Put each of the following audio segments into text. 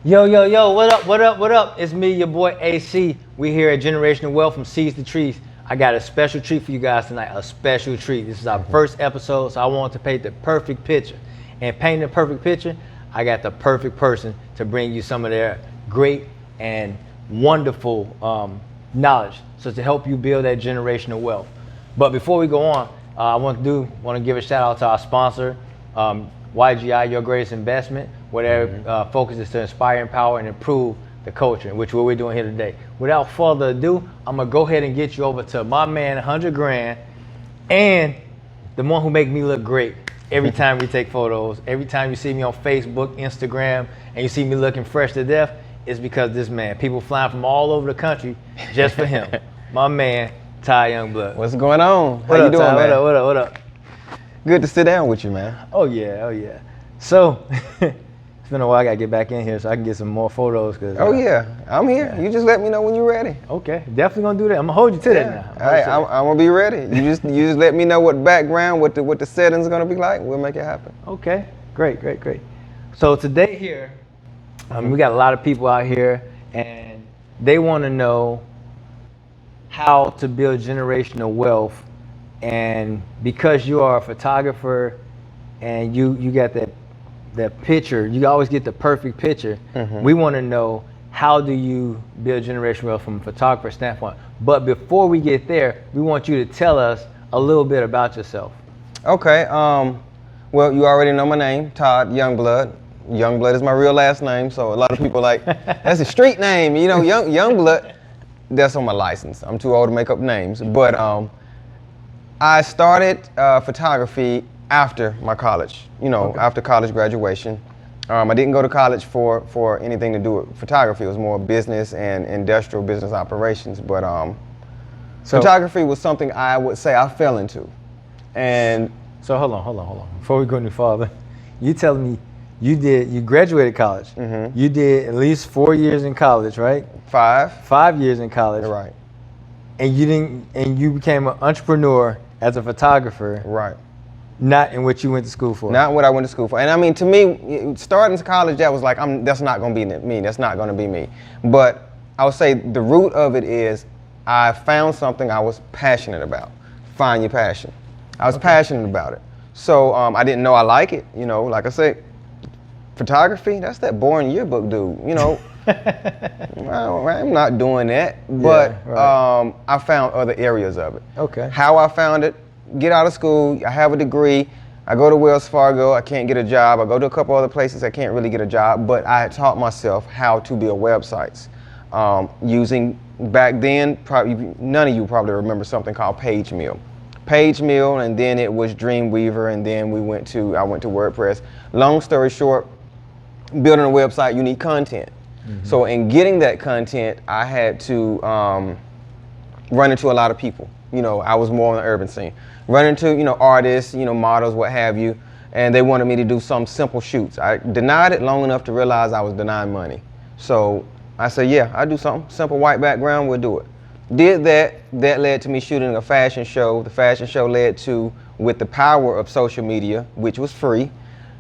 Yo, yo, yo, what up, what up, what up? It's me, your boy AC. We here at Generational Wealth from Seeds to Trees. I got a special treat for you guys tonight, a special treat. This is our first episode, so I want to paint the perfect picture. And painting the perfect picture, I got the perfect person to bring you some of their great and wonderful knowledge, so to help you build that generational wealth. But before we go on, I want to give a shout out to our sponsor, YGI, Your Greatest Investment, where their focus is to inspire, empower, and improve the culture, which is what we're doing here today. Without further ado, I'm gonna go ahead and get you over to my man, 100 Grand, and the one who make me look great every time we take photos. Every time you see me on Facebook, Instagram, and you see me looking fresh to death, it's because this man. People flying from all over the country just for him. My man, Todd Youngblood. What's going on? How What you up, doing, Todd? man? What up, what up? Good to sit down with you, man. Oh yeah, oh yeah. So, it's been a while. I gotta get back in here so I can get some more photos. Oh yeah, I'm here. Yeah. You just let me know when you're ready. Okay, definitely gonna do that. I'm gonna hold you to that now. All right, I'm gonna be ready. You just let me know what background, what the settings gonna be like. We'll make it happen. Okay, great, great, great. So today here, we got a lot of people out here, and they want to know how to build generational wealth. And because you are a photographer, and you got that picture, you always get the perfect picture. We want to know, how do you build generational wealth from a photographer standpoint? But before we get there, we want you to tell us a little bit about yourself. Okay. Well, you already know my name, Todd Youngblood. Youngblood is my real last name, so a lot of people like, that's a street name, you know, Youngblood. That's on my license. I'm too old to make up names. But I started photography after my college, after college graduation. I didn't go to college for anything to do with photography. It was more business and industrial business operations. But photography was something I would say I fell into. And so hold on. Before we go any farther, you telling me you graduated college. You did at least 4 years in college, right? 5. 5 years in college. Right. And you became an entrepreneur as a photographer. Right. Not in what you went to school for. Not what I went to school for. And I mean, to me, starting college, that was like, that's not going to be me. That's not going to be me. But I would say the root of it is I found something I was passionate about. Find your passion. I was passionate about it. So I didn't know I like it. Like I said, photography, that's that boring yearbook dude. Well, I'm not doing that. But Yeah, right. I found other areas of it. Okay. How I found it: get out of school, I have a degree, I go to Wells Fargo, I can't get a job, I go to a couple other places, I can't really get a job, but I had taught myself how to build websites using, back then, probably none of you probably remember something called PageMill, and then it was Dreamweaver, and then I went to WordPress. Long story short, building a website, you need content. So in getting that content, I had to run into a lot of people. I was more on the urban scene. Run into, artists, models, what have you, and they wanted me to do some simple shoots. I denied it long enough to realize I was denying money. So I said, yeah, I'll do something, simple white background, we'll do it. Did that. That led to me shooting a fashion show. The fashion show led to, with the power of social media, which was free.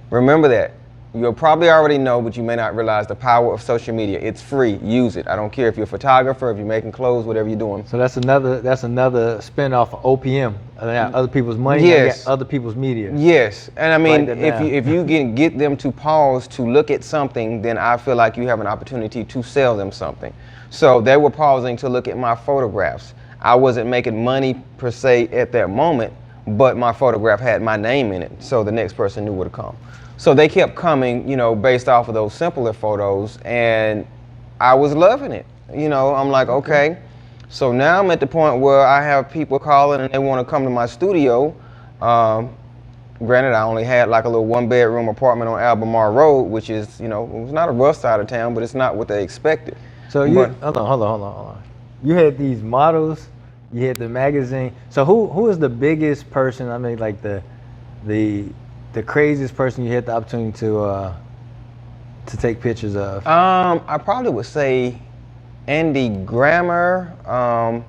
Remember that. You'll probably already know, but you may not realize the power of social media. It's free. Use it. I don't care if you're a photographer, if you're making clothes, whatever you're doing. So that's another spin-off of OPM. Other people's money, Yes. other people's media. Yes, and I mean, Write that down. if you can get them to pause to look at something, then I feel like you have an opportunity to sell them something. So they were pausing to look at my photographs. I wasn't making money per se at that moment, but my photograph had my name in it, so the next person knew where to come. So they kept coming, based off of those simpler photos, and I was loving it. I'm like, okay. So now I'm at the point where I have people calling and they want to come to my studio. Granted, I only had like a little 1-bedroom apartment on Albemarle Road, which is, it was not a rough side of town, but it's not what they expected. So hold on. You had these models, you had the magazine. So who is the biggest person? I mean, like the craziest person you had the opportunity to take pictures of? I probably would say Andy Grammer. I'm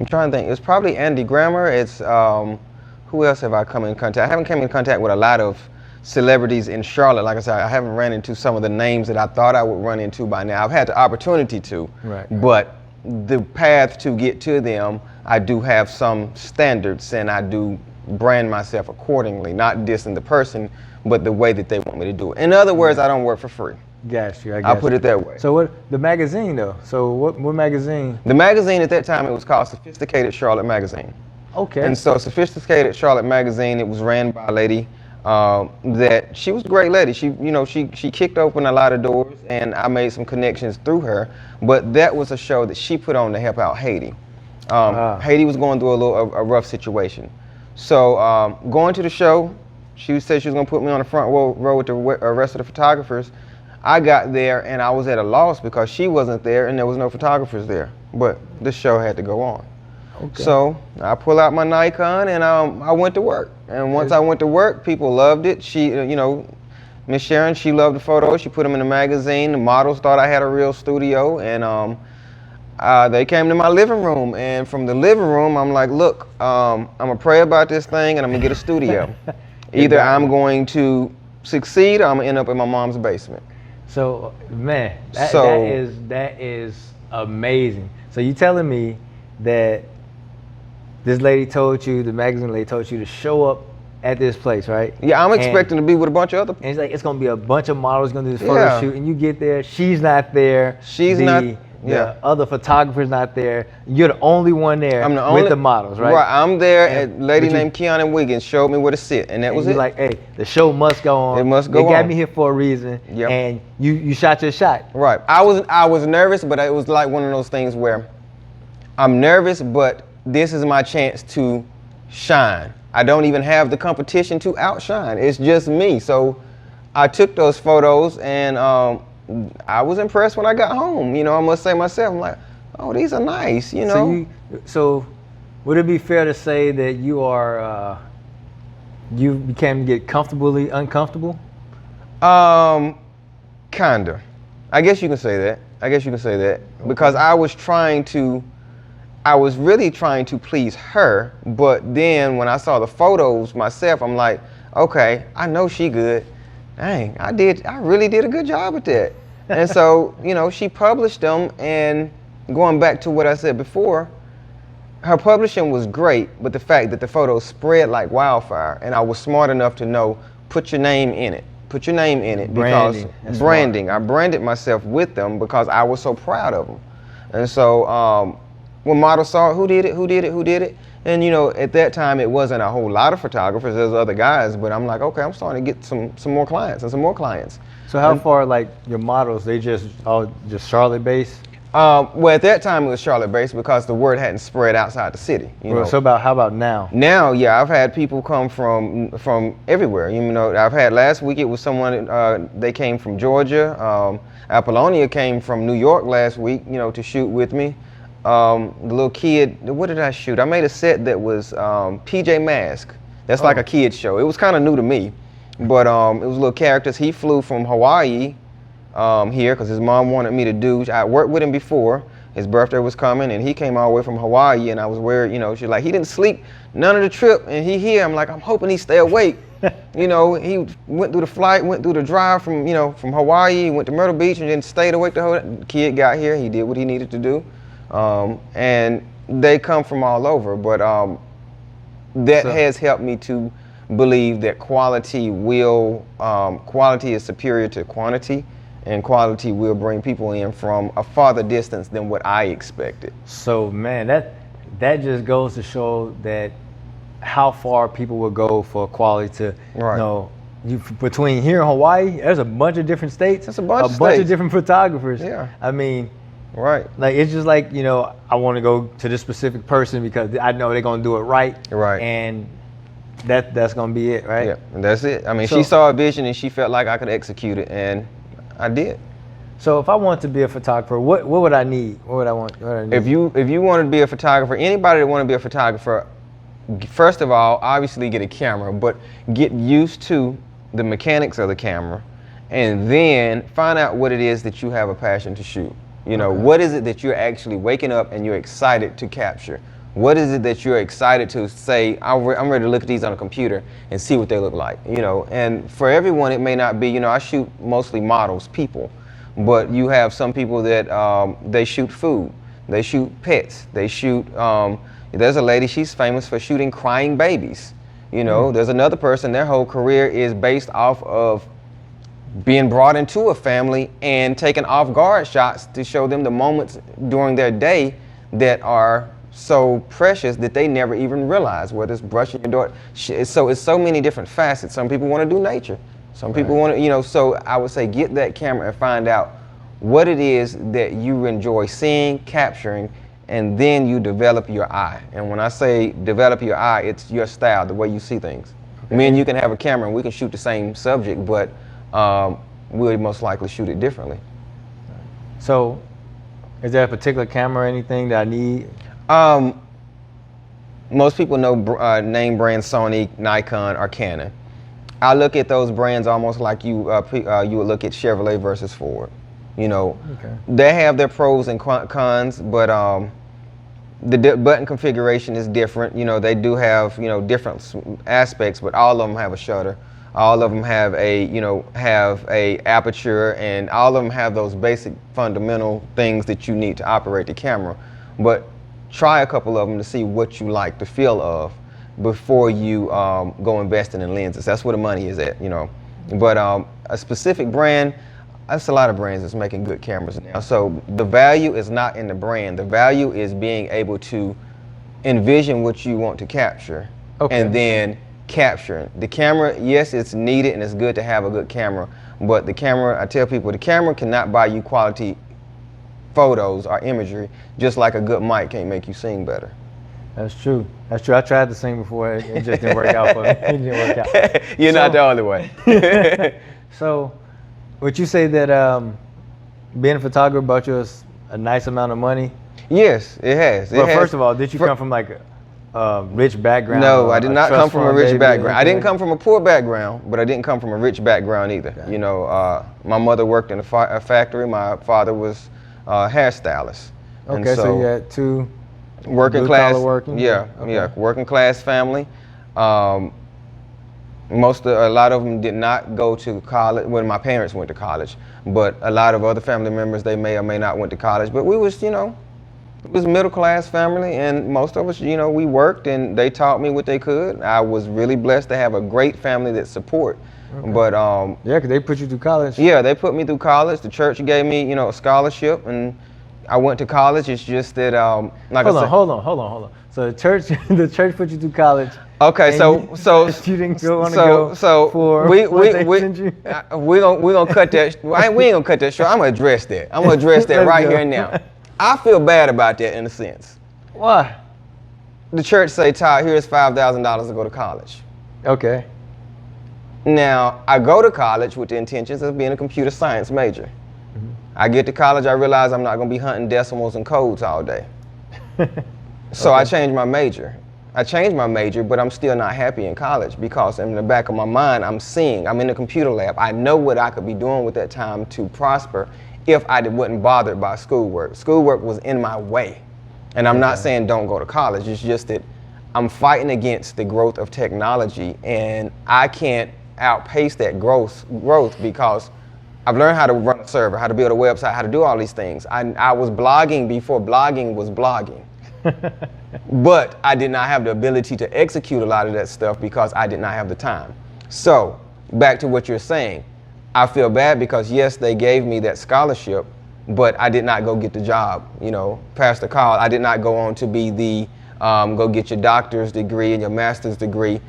trying to think. It's probably Andy Grammer. It's who else have I come in contact? I haven't come in contact with a lot of celebrities in Charlotte. Like I said, I haven't ran into some of the names that I thought I would run into by now. I've had the opportunity to, but the path to get to them, I do have some standards, and I do brand myself accordingly, not dissing the person, but the way that they want me to do it. In other words, I don't work for free. Got you. I'll put it that way. So what the magazine though? So what magazine? The magazine at that time, it was called Sophisticated Charlotte Magazine. Okay. And so Sophisticated Charlotte Magazine, it was ran by a lady that she was a great lady. She, you know, she kicked open a lot of doors, and I made some connections through her. But that was a show that she put on to help out Haiti. Haiti was going through a rough situation. So going to the show, she said she was going to put me on the front row with the rest of the photographers. I got there and I was at a loss because she wasn't there and there was no photographers there. But the show had to go on. Okay. So I pull out my Nikon and I went to work. And once I went to work, people loved it. She, you know, Miss Sharon, she loved the photos. She put them in the magazine. The models thought I had a real studio, and they came to my living room. And from the living room, I'm like, look, I'm gonna pray about this thing and I'm gonna get a studio. Either I'm going to succeed or I'm gonna end up in my mom's basement. So, man, that is amazing. So you telling me that this lady told you, the magazine lady told you to show up at this place, right? Yeah, I'm expecting to be with a bunch of other people. And it's like, it's gonna be a bunch of models gonna do this photo shoot, and you get there, she's not there. The other photographer's not there. You're the only one there with the models, right? Right, I'm there. A lady named Keanu Wiggins showed me where to sit, and that was it. Like, hey, the show must go on. It must go on. They got me here for a reason, and you shot your shot. Right. I was nervous, but it was like one of those things where I'm nervous, but this is my chance to shine. I don't even have the competition to outshine. It's just me. So I took those photos, and I was impressed when I got home. You know, I must say myself, I'm like, oh, these are nice, you know. So would it be fair to say that you are, you became get comfortably uncomfortable? Kinda. I guess you can say that. Because I was really trying to please her, but then when I saw the photos myself, I'm like, okay, I know she good. Dang, I really did a good job at that. And so, you know, she published them, and going back to what I said before, her publishing was great, but the fact that the photos spread like wildfire, and I was smart enough to know, put your name in it. Put your name in it. Branding. Because branding. I branded myself with them because I was so proud of them. And so when models saw who did it, and you know, at that time it wasn't a whole lot of photographers, there's other guys, but I'm like, okay, I'm starting to get some more clients and some more clients. So how far, like, your models, they just Charlotte based? Well, at that time it was Charlotte based because the word hadn't spread outside the city. You know? So how about now? Now, yeah, I've had people come from everywhere. You know, I've had last week, it was someone, they came from Georgia. Apollonia came from New York last week, you know, to shoot with me. The little kid, what did I shoot? I made a set that was PJ Masks. That's like a kid's show. It was kind of new to me, but it was little characters. He flew from Hawaii here because his mom wanted me to do. I worked with him before. His birthday was coming, and he came all the way from Hawaii, and I was worried, you know, she's like, he didn't sleep none of the trip, and he here. I'm like, I'm hoping he stay awake. You know, he went through the flight, went through the drive from Hawaii, went to Myrtle Beach, and then stayed awake the whole kid got here. He did what he needed to do. And they come from all over, but that has helped me to believe that quality is superior to quantity, and quality will bring people in from a farther distance than what I expected. So, man, that just goes to show that how far people will go for quality to, you know, between here and Hawaii, there's a bunch of different states. That's a bunch of different photographers. Yeah. I mean, like, it's just like, you know, I want to go to this specific person because I know they're going to do it right. And that's going to be it, right? Yeah, and that's it. I mean, she saw a vision and she felt like I could execute it, and I did. So if I want to be a photographer, what would I need? What would I want? What would I need? If you want to be a photographer, anybody that want to be a photographer, first of all, obviously get a camera, but get used to the mechanics of the camera, and then find out what it is that you have a passion to shoot. You know, what is it that you're actually waking up and you're excited to capture? What is it that you're excited to say, I'm ready to look at these on a computer and see what they look like, you know? And for everyone, it may not be, you know, I shoot mostly models, people, but you have some people that they shoot food, they shoot pets, they shoot, there's a lady, she's famous for shooting crying babies. You know, there's another person, their whole career is based off of being brought into a family and taking off-guard shots to show them the moments during their day that are so precious that they never even realize, whether it's brushing your door. So it's so many different facets. Some people want to do nature. Some people want to, you know, so I would say get that camera and find out what it is that you enjoy seeing, capturing, and then you develop your eye. And when I say develop your eye, it's your style, the way you see things. Okay. Me and you can have a camera and we can shoot the same subject, but we'll most likely shoot it differently. So is there a particular camera or anything that I need? Most people know name brands Sony, Nikon, or Canon. I look at those brands almost like you would look at Chevrolet versus Ford. You know, they have their pros and cons, but the button configuration is different. You know, they do have, you know, different aspects, but all of them have a shutter. All of them have a, you know, aperture, and all of them have those basic fundamental things that you need to operate the camera. But try a couple of them to see what you like the feel of before you go investing in lenses. That's where the money is at, you know. But a specific brand, that's a lot of brands that's making good cameras now. So the value is not in the brand. The value is being able to envision what you want to capture, and then capturing. The camera, yes, it's needed and it's good to have a good camera, but the camera, I tell people, the camera cannot buy you quality photos or imagery, just like a good mic can't make you sing better. That's true. That's true. I tried to sing before. It just didn't work out for me. It didn't work out. You're not the only way. So, would you say that being a photographer brought you a nice amount of money? Yes, it has. Well, first of all, did you come from like a rich background? No, I did not come from a rich background. I didn't come from a poor background, but I didn't come from a rich background either. Okay. You know, my mother worked in a factory. My father was a hairstylist. Okay, so you had two working class. Working? Yeah, yeah, working class family. A lot of them did not go to college. When my parents went to college, but a lot of other family members, they may or may not went to college. But we was, you know, it was a middle class family, and most of us, you know, we worked and they taught me what they could. I was really blessed to have a great family that support. Okay. But yeah, because they put you through college. Yeah, they put me through college. The church gave me, you know, a scholarship, and I went to college. It's just that like hold on. So the church put you through college. Okay, so you didn't want to go for we're gonna cut that. We ain't gonna cut that short. I'm gonna address that. I'm gonna address that right here and now. I feel bad about that in a sense. Why? The church say, Todd, here's $5,000 to go to college. Okay. Now, I go to college with the intentions of being a computer science major. Mm-hmm. I get to college, I realize I'm not going to be hunting decimals and codes all day. So I changed my major. But I'm still not happy in college because in the back of my mind, I'm in the computer lab. I know what I could be doing with that time to prosper if I wasn't bothered by schoolwork. Schoolwork was in my way. And I'm not saying don't go to college. It's just that I'm fighting against the growth of technology, and I can't outpace that growth because I've learned how to run a server, how to build a website, how to do all these things. I was blogging before blogging was blogging. But I did not have the ability to execute a lot of that stuff because I did not have the time. So back to what you're saying, I feel bad because yes, they gave me that scholarship, but I did not go get the job, you know, pass the call. I did not go on to be the, go get your doctor's degree and your master's degree.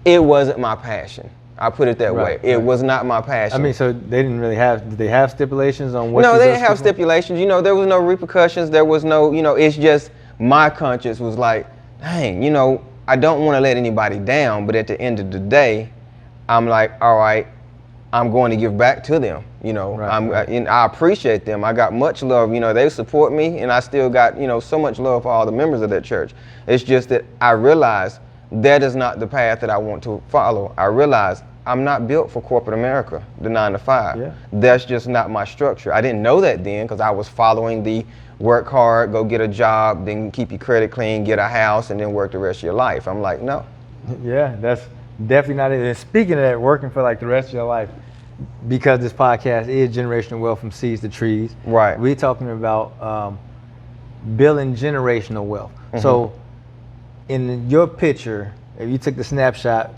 It wasn't my passion. I put it that way. It was not my passion. I mean, so they didn't really have, did they have stipulations on what? No, they didn't have stipulations. You know, there was no repercussions. There was no, you know, it's just my conscience was like, dang, you know, I don't want to let anybody down, but at the end of the day, I'm like, all right, I'm going to give back to them. You know, and I appreciate them. I got much love. You know, they support me, and I still got, you know, so much love for all the members of that church. It's just that I realized that is not the path that I want to follow. I realized I'm not built for corporate America, the 9 to 5. Yeah. That's just not my structure. I didn't know that then because I was following the work hard, go get a job, then keep your credit clean, get a house, and then work the rest of your life. I'm like, no. Yeah, that's definitely not it. And speaking of that, working for like the rest of your life, because this podcast is Generational Wealth from Seeds to Trees. Right. We're talking about building generational wealth. So in your picture, if you took the snapshot,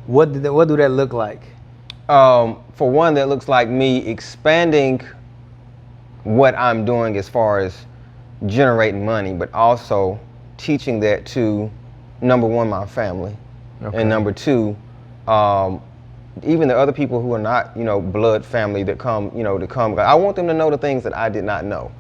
what do that look like? For one, that looks like me expanding what I'm doing as far as generating money, but also teaching that to, number one, my family, and number two, even the other people who are not, blood family that come, to come. I want them to know the things that I did not know.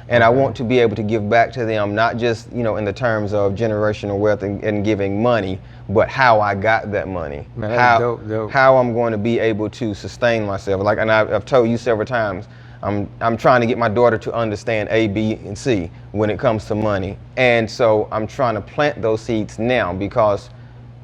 And I want to be able to give back to them, not just, in the terms of generational wealth and giving money, but how I got that money. Man, that's dope. How I'm going to be able to sustain myself. Like, and I've told you several times, I'm trying to get my daughter to understand A, B, and C when it comes to money. And so I'm trying to plant those seeds now, because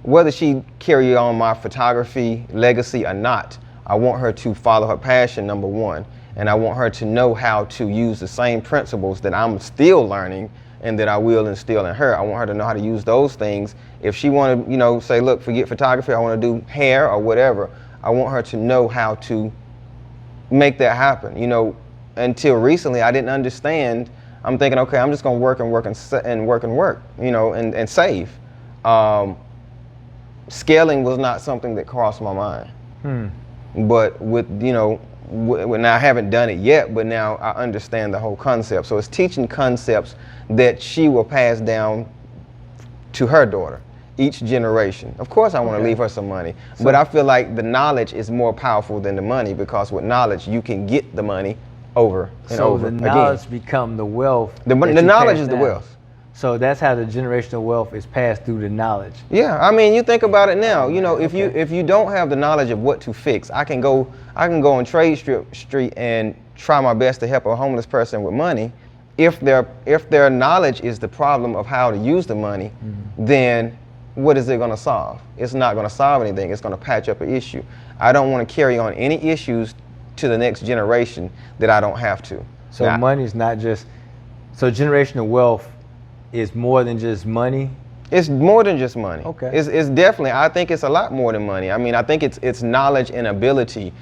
whether she carry on my photography legacy or not, I want her to follow her passion, number one. And I want her to know how to use the same principles that I'm still learning and that I will instill in her. I want her to know how to use those things. If she want to, say, look, forget photography, I want to do hair or whatever, I want her to know how to make that happen. Until recently, I didn't understand. I'm thinking, okay, I'm just going to work and save. Scaling was not something that crossed my mind. But with, now I haven't done it yet, but now I understand the whole concept. So it's teaching concepts that she will pass down to her daughter, each generation. Of course I want to leave her some money, but I feel like the knowledge is more powerful than the money, because with knowledge you can get the money over and over again. So the knowledge become the wealth. The knowledge is the wealth. So that's how the generational wealth is passed through the knowledge. Yeah, I mean, you think about it now. If you don't have the knowledge of what to fix, I can go on Trade Street and try my best to help a homeless person with money. If their knowledge is the problem of how to use the money, then what is it going to solve? It's not going to solve anything. It's going to patch up an issue. I don't want to carry on any issues to the next generation that I don't have to. So money is not just. So generational wealth is more than just money? It's more than just money. Okay. It's definitely, I think it's a lot more than money. I mean, I think it's knowledge and ability,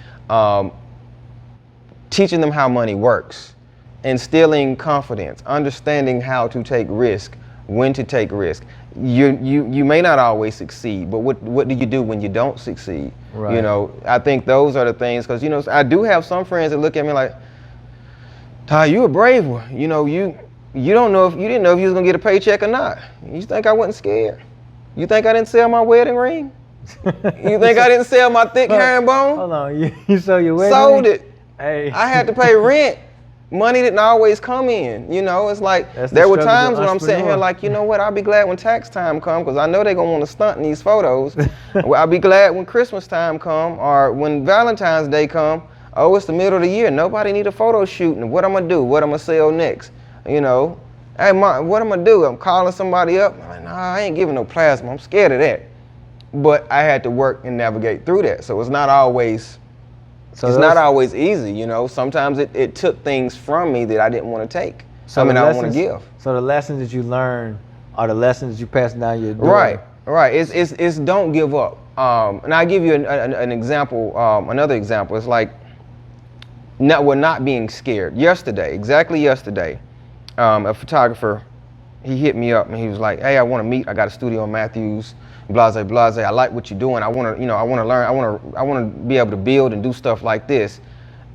teaching them how money works, instilling confidence, understanding how to take risk, when to take risk. You may not always succeed, but what do you do when you don't succeed? Right. I think those are the things, because, I do have some friends that look at me like, Todd, you a brave one. You didn't know if you was gonna get a paycheck or not. You think I wasn't scared? You think I didn't sell my wedding ring? You think I didn't sell my thick herringbone? Hold on, you sold your wedding Sold ring? it. Hey. I had to pay rent. Money didn't always come in. It's like there were times when I'm sitting here like, I'll be glad when tax time come, because I know they're gonna want to stunt in these photos. I'll be glad when Christmas time come, or when Valentine's Day come. Oh, it's the middle of the year. Nobody need a photo shoot. And what I'm gonna do? What I'm gonna sell next? Hey, what I'm gonna do? I'm calling somebody up. I'm like, nah, I ain't giving no plasma. I'm scared of that. But I had to work and navigate through that. So it's not always not always easy, Sometimes it took things from me that I didn't want to take. I don't want to give. So the lessons that you learn are the lessons that you pass down your daughter. Right. It's don't give up. And I'll give you an example, another example. It's like, we're not being scared. Exactly yesterday, a photographer, he hit me up and he was like, hey, I want to meet. I got a studio in Matthews, blase. I like what you're doing. I want to learn. I want to be able to build and do stuff like this.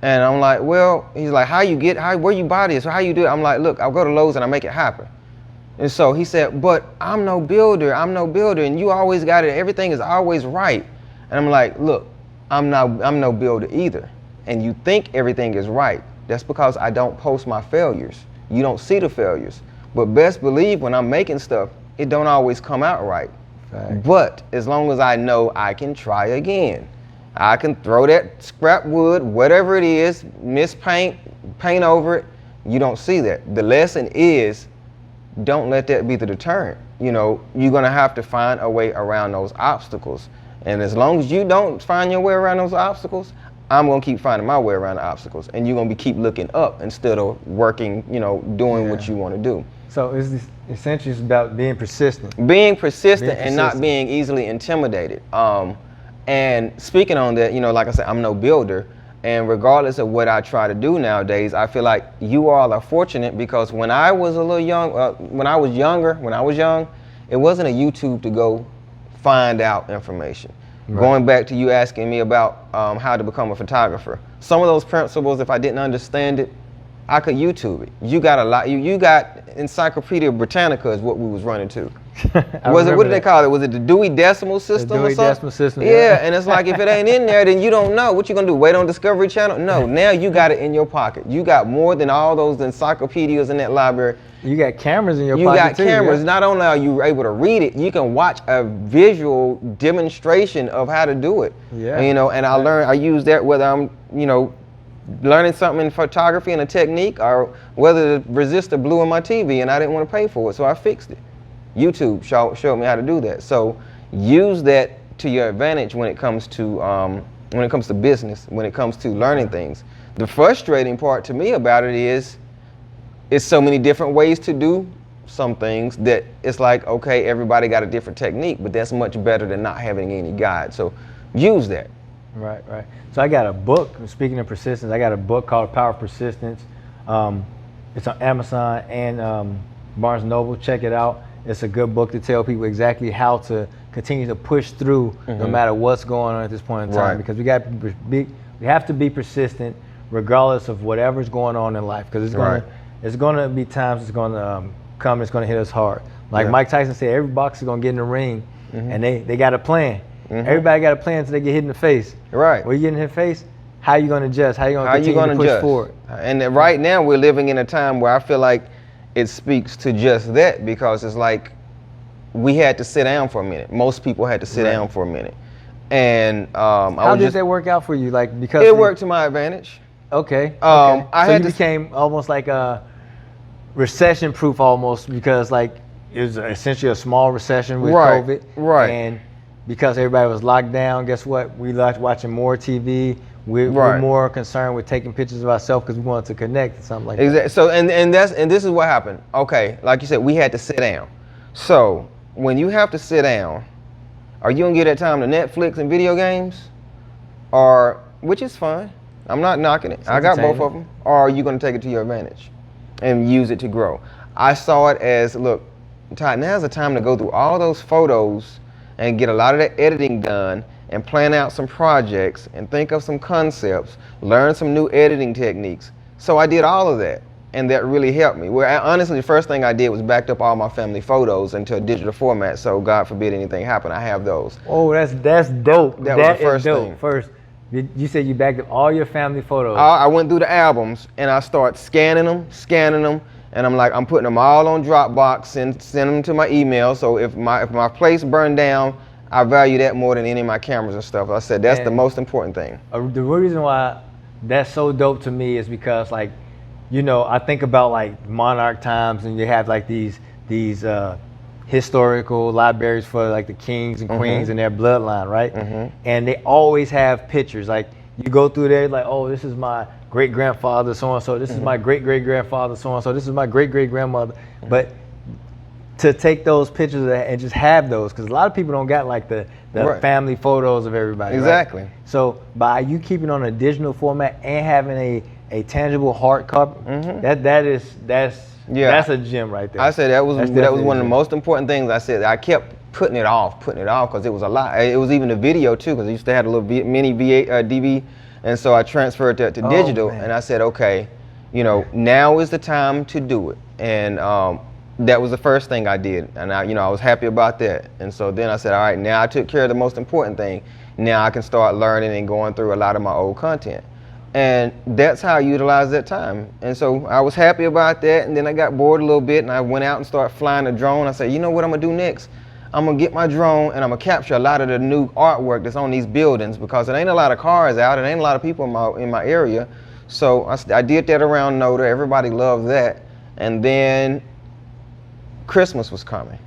And I'm like, well, he's like, where you buy this? Or how you do it? I'm like, look, I'll go to Lowe's and I make it happen. And so he said, but I'm no builder. And you always got it. Everything is always right. And I'm like, look, I'm no builder either. And you think everything is right. That's because I don't post my failures. You don't see the failures. But best believe when I'm making stuff, it don't always come out right. But as long as I know I can try again, I can throw that scrap wood, whatever it is, paint over it. You don't see that. The lesson is, don't let that be the deterrent. You're gonna have to find a way around those obstacles. And as long as you don't find your way around those obstacles, I'm gonna keep finding my way around the obstacles, and you're gonna keep looking up instead of working, doing what you want to do. So essentially it's about being persistent. Being persistent and not being easily intimidated. And speaking on that, like I said, I'm no builder, and regardless of what I try to do nowadays, I feel like you all are fortunate, because when I was a little young, when I was young, it wasn't a YouTube to go find out information. Right. Going back to you asking me about how to become a photographer, some of those principles, if I didn't understand it, I could YouTube it. You got a lot. You got Encyclopedia Britannica is what we was running to. What did they call it? Was it the Dewey Decimal System? The Dewey Decimal System. Yeah, and it's like if it ain't in there, then you don't know. What you gonna do? Wait on Discovery Channel? No. Now you got it in your pocket. You got more than all those encyclopedias in that library. You got cameras in your pocket. You got cameras. Yeah. Not only are you able to read it, you can watch a visual demonstration of how to do it. Yeah. And I use that whether I'm, learning something in photography and a technique, or whether the resistor blew in my TV and I didn't want to pay for it, so I fixed it. YouTube showed me how to do that. So use that to your advantage when it comes to business, when it comes to learning things. The frustrating part to me about it is it's so many different ways to do some things that it's like, okay, everybody got a different technique, but that's much better than not having any guide. So use that. Right. So I got a book, speaking of persistence, I got a book called Power of Persistence. It's on Amazon and Barnes & Noble. Check it out. It's a good book to tell people exactly how to continue to push through no matter what's going on at this point in time. Right. Because we have to be persistent regardless of whatever's going on in life. Because it's going to be times it's going to come, it's going to hit us hard. Like Mike Tyson said, every boxer is going to get in the ring and they got a plan. Everybody got a plan until they get hit in the face. Right. When you get in the face, how you going to adjust? How you going to continue to push forward? And right now we're living in a time where I feel like it speaks to just that, because it's like we had to sit down for a minute. Most people had to sit down for a minute. And how did that work out for you? Like, because it worked to my advantage. Okay. So you became almost like a recession-proof almost, because like it was essentially a small recession with COVID. Right. And because everybody was locked down, guess what? We liked watching more TV. We're more concerned with taking pictures of ourselves because we wanted to connect or something like that. So and this is what happened. Okay, like you said, we had to sit down. So when you have to sit down, are you gonna give that time to Netflix and video games, or which is fine? I'm not knocking it. I got both of them. Or are you gonna take it to your advantage and use it to grow? I saw it as, look, Todd, now's the time to go through all those photos and get a lot of that editing done and plan out some projects and think of some concepts, learn some new editing techniques. So I did all of that, and that really helped me. Honestly, the first thing I did was backed up all my family photos into a digital format, so God forbid anything happen, I have those. Oh, that's dope. That was the first thing. First, you said you backed up all your family photos. I went through the albums and I started scanning them, and I'm like, I'm putting them all on Dropbox and sending them to my email. So if my place burned down, I value that more than any of my cameras and stuff. I said that's the most important thing. The reason why that's so dope to me is because, like, I think about like monarch times, and you have like these historical libraries for like the kings and queens and their bloodline, right? And they always have pictures. Like you go through there, like, oh, this is my great grandfather so and so. This is my great great grandfather so and so. This is my great great grandmother. But to take those pictures and just have those, because a lot of people don't got like the family photos of everybody. Exactly. Right? So by you keeping on a digital format and having a tangible hard copy, that's a gem right there. I said that was one of the most important things. I said I kept putting it off because it was a lot. It was even a video too, because I used to have a little mini DV, and so I transferred that to digital. And I said, okay, now is the time to do it. And that was the first thing I did, and I was happy about that. And so then I said, all right, now I took care of the most important thing. Now I can start learning and going through a lot of my old content. And that's how I utilized that time. And so I was happy about that, and then I got bored a little bit, and I went out and started flying a drone. I said, you know what I'm gonna do next? I'm gonna get my drone and I'm gonna capture a lot of the new artwork that's on these buildings, because it ain't a lot of cars out, it ain't a lot of people in my area. So I did that around Noda. Everybody loved that. And then Christmas was coming.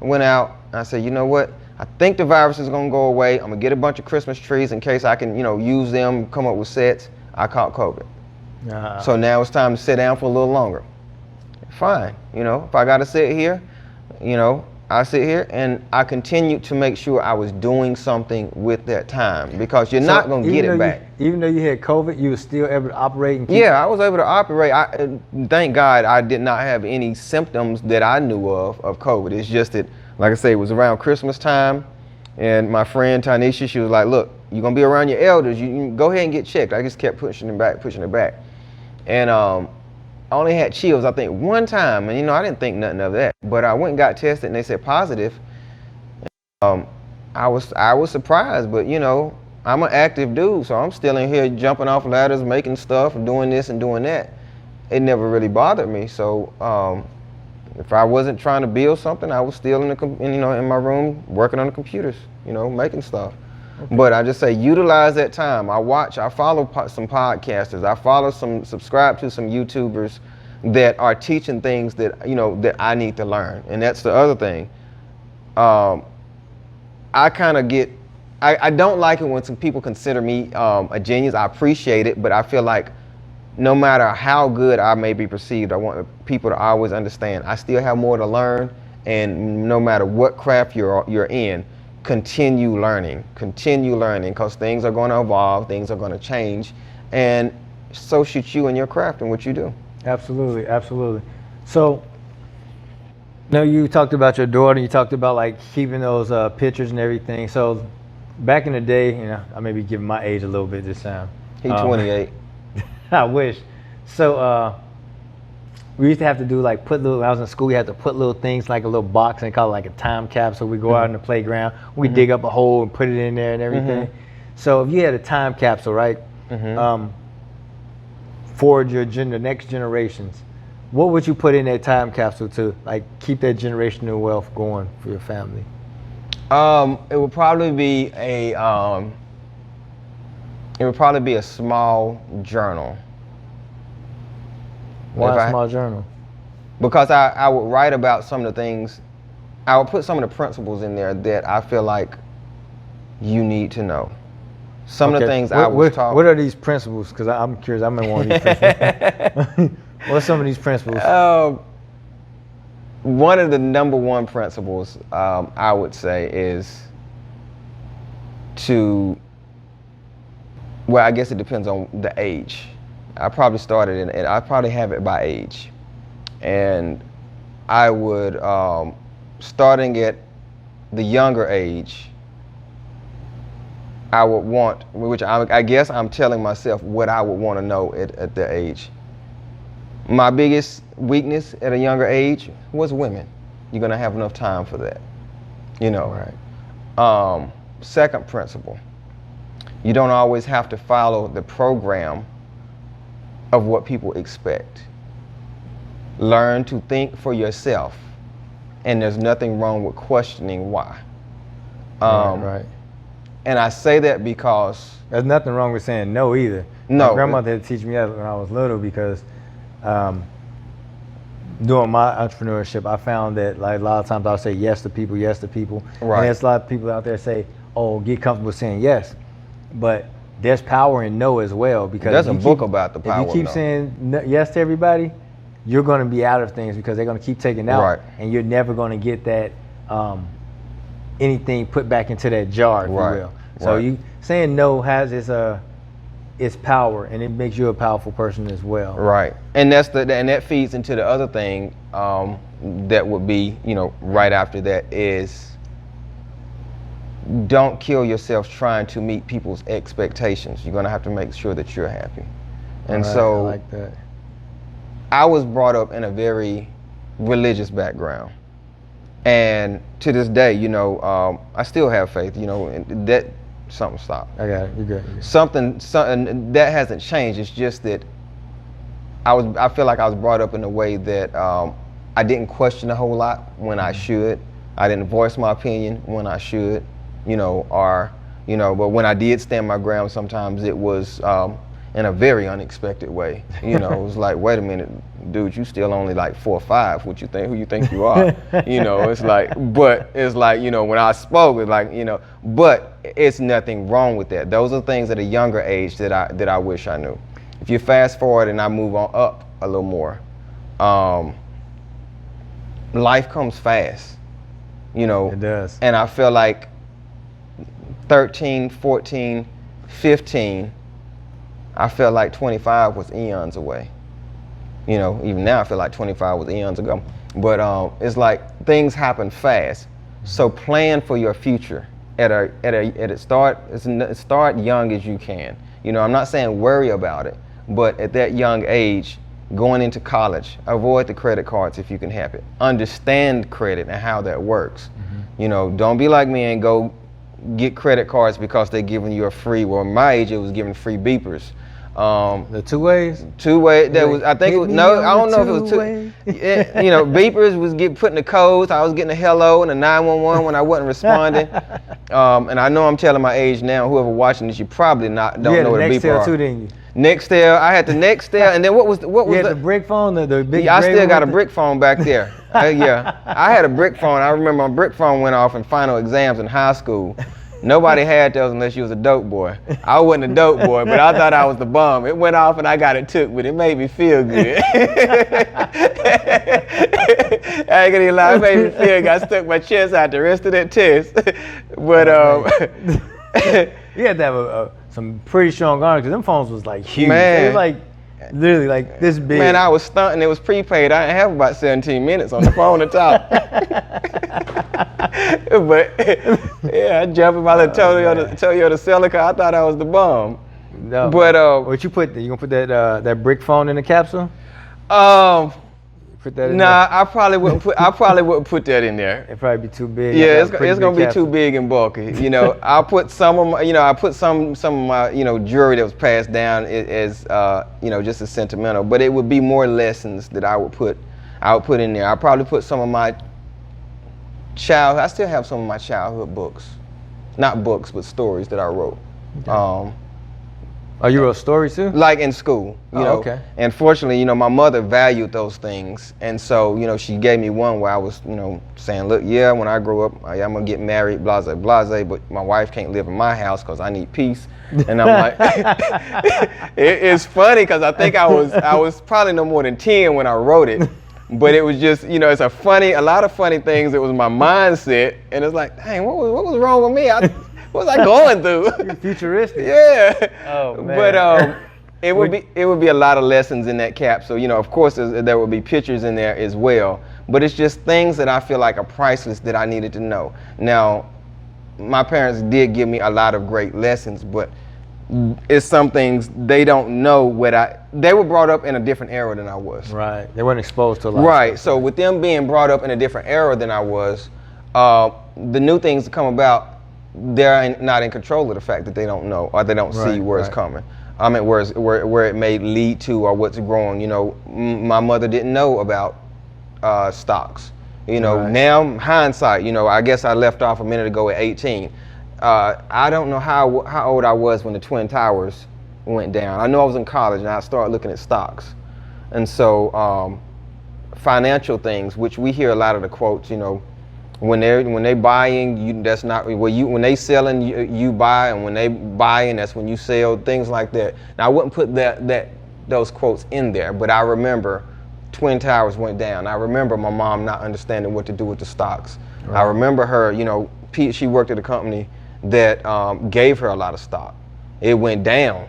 Went out, and I said, you know what? I think the virus is gonna go away. I'm gonna get a bunch of Christmas trees in case I can, use them, come up with sets. I caught COVID. So now it's time to sit down for a little longer. Fine, if I gotta sit here, I sit here, and I continue to make sure I was doing something with that time, because you're not gonna get it back. Even though you had COVID, you were still able to operate and keep Yeah, I was able to operate. Thank God I did not have any symptoms that I knew of COVID. It's just that, like I say, it was around Christmas time, and my friend Tanisha, she was like, look, you're gonna be around your elders, you go ahead and get checked. I just kept pushing it back. And I only had chills, I think, one time, and I didn't think nothing of that. But I went and got tested, and they said positive. I was surprised, but I'm an active dude, so I'm still in here jumping off ladders, making stuff, and doing this and doing that. It never really bothered me. So if I wasn't trying to build something, I was still in my room working on the computers, making stuff. Okay. But I just say utilize that time. I follow some podcasters. I subscribe to some YouTubers that are teaching things that that I need to learn. And that's the other thing. I kind of get, I don't like it when some people consider me a genius. I appreciate it, but I feel like no matter how good I may be perceived, I want people to always understand I still have more to learn, and no matter what craft you're in, continue learning, because things are going to evolve, things are going to change, and so should you in your craft and what you do. Absolutely, absolutely. So, you talked about your daughter, you talked about like keeping those pictures and everything. So, back in the day, I may be giving my age a little bit this time. He's 28. I wish. So, we used to have to do like when I was in school, you had to put little things like a little box and call it like a time capsule. We go out in the playground, we dig up a hole and put it in there and everything. So if you had a time capsule, right, for the next generations, what would you put in that time capsule to like keep that generational wealth going for your family? It would probably be a small journal. Why a small journal? Because I would write about some of the things, I would put some of the principles in there that I feel like you need to know. Some of the things I was taught. What are these principles? Because I'm curious, I'm in one of these principles. What's some of these principles? One of the number one principles I would say is I guess it depends on the age. I probably started and I probably have it by age. And I would, starting at the younger age, I would want, which I guess I'm telling myself what I would want to know at that age. My biggest weakness at a younger age was women. You're gonna have enough time for that, Right. Second principle, you don't always have to follow the program of what people expect. Learn to think for yourself, and there's nothing wrong with questioning why. Right. And I say that because there's nothing wrong with saying no either. No. My grandmother had to teach me that when I was little because during my entrepreneurship, I found that like a lot of times I'll say yes to people. Right. And there's a lot of people out there say, "Oh, get comfortable saying yes," but there's power in no as well, because there's a book about the power. If you keep saying yes to everybody, you're going to be out of things because they're going to keep taking out, right. And you're never going to get that anything put back into that jar, if you will. So you saying no has its power, and it makes you a powerful person as well. Right, and that feeds into the other thing that would be right after that is, don't kill yourself trying to meet people's expectations. You're gonna have to make sure that you're happy. And so I like that. I was brought up in a very religious background, and to this day, I still have faith. And that something stopped. I got it. You're good. Something that hasn't changed. It's just that I feel like I was brought up in a way that I didn't question a whole lot when I should. I didn't voice my opinion when I should. But when I did stand my ground, sometimes it was, in a very unexpected way. You know, it was like, wait a minute, dude, you still only like 4 or 5. What you think? Who you think you are? You know, it's like, but it's like, you know, when I spoke, it's like, you know, but it's nothing wrong with that. Those are things at a younger age that I wish I knew. If you fast forward and I move on up a little more, life comes fast, you know. It does. And I feel like 13, 14, 15, I felt like 25 was eons away. You know, even now I feel like 25 was eons ago. But it's like things happen fast. So plan for your future start young as you can. You know, I'm not saying worry about it, but at that young age, going into college, avoid the credit cards if you can help it. Understand credit and how that works. You know, don't be like me and go get credit cards because they're giving you a free, well, my age it was giving free beepers. The 2 ways? 2 way, that was, I think it was, no, I don't know if it was 2. Yeah, you know, beepers was putting the codes. I was getting a hello and a 911 when I wasn't responding. And I know I'm telling my age now. Whoever watching this, you probably don't know what a beeper are. Too, didn't you? Nextel, I had the Nextel, and then what was the brick phone, the big. Yeah, I still got a brick phone back there. Yeah, I had a brick phone. I remember my brick phone went off in final exams in high school. Nobody had those unless you was a dope boy. I wasn't a dope boy, but I thought I was the bum. It went off and I got it took, but it made me feel good. I ain't gonna lie, it made me feel good. I stuck my chest out the rest of that test. But you had to have some pretty strong arms because them phones was like huge. Man. They was like literally like this big. Man, I was stunting. It was prepaid. I didn't have about 17 minutes on the phone to talk. But yeah, I jumped in my little Toyota Celica. I thought I was the bum. No, but what you gonna put that brick phone in the capsule? Put that in nah, there? I probably wouldn't put that in there. It'd probably be too big. Yeah, it's gonna be too big and bulky. You know, I'll put some of my, some of my, jewelry that was passed down as, just as sentimental. But it would be more lessons that I would put in there. I'll probably put some of my I still have some of my childhood books, not books, but stories that I wrote. Okay. Oh, you wrote stories too? Like in school, you know. Okay. And fortunately, my mother valued those things. And so, she gave me one where I was, saying, look, yeah, when I grow up, I'm going to get married, blase, blase, but my wife can't live in my house because I need peace. And I'm like, it's funny because I think I was probably no more than 10 when I wrote it. But it was just, it's a lot of funny things. It was my mindset. And it's like, dang, what was wrong with me? What was I going through? You're futuristic. Yeah. Oh man. But it would be a lot of lessons in that capsule. Of course there would be pictures in there as well. But it's just things that I feel like are priceless that I needed to know. Now, my parents did give me a lot of great lessons, but it's some things they don't know they were brought up in a different era than I was. Right. They weren't exposed to a lot. Right. So with them being brought up in a different era than I was, the new things that come about, they're not in control of the fact that they don't know or they don't see where it's coming. I mean, where it may lead to or what's growing. My mother didn't know about stocks. Now hindsight, I guess I left off a minute ago at 18. I don't know how old I was when the Twin Towers went down. I know I was in college and I started looking at stocks. And so financial things, which we hear a lot of the quotes, when they buying, that's not when they selling, you buy, and when they buying, that's when you sell, things like that. Now I wouldn't put those quotes in there, but I remember Twin Towers went down. I remember my mom not understanding what to do with the stocks. Right. I remember her, she worked at a company that gave her a lot of stock. It went down.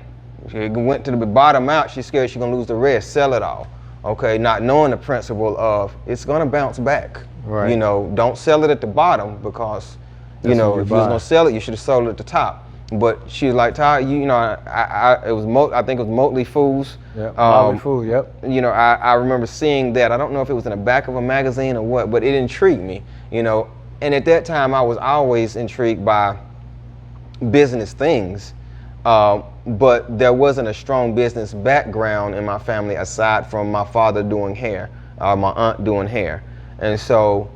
It went to the bottom out. She's scared she's gonna lose the rest, sell it all. Okay, not knowing the principle of it's gonna bounce back. Right. Don't sell it at the bottom because, if you was gonna sell it, you should have sold it at the top. But she was like, Todd, I think it was Motley Fools. Yeah, Motley Fools, yep. I remember seeing that. I don't know if it was in the back of a magazine or what, but it intrigued me, And at that time, I was always intrigued by business things, but there wasn't a strong business background in my family aside from my father doing hair, my aunt doing hair. And so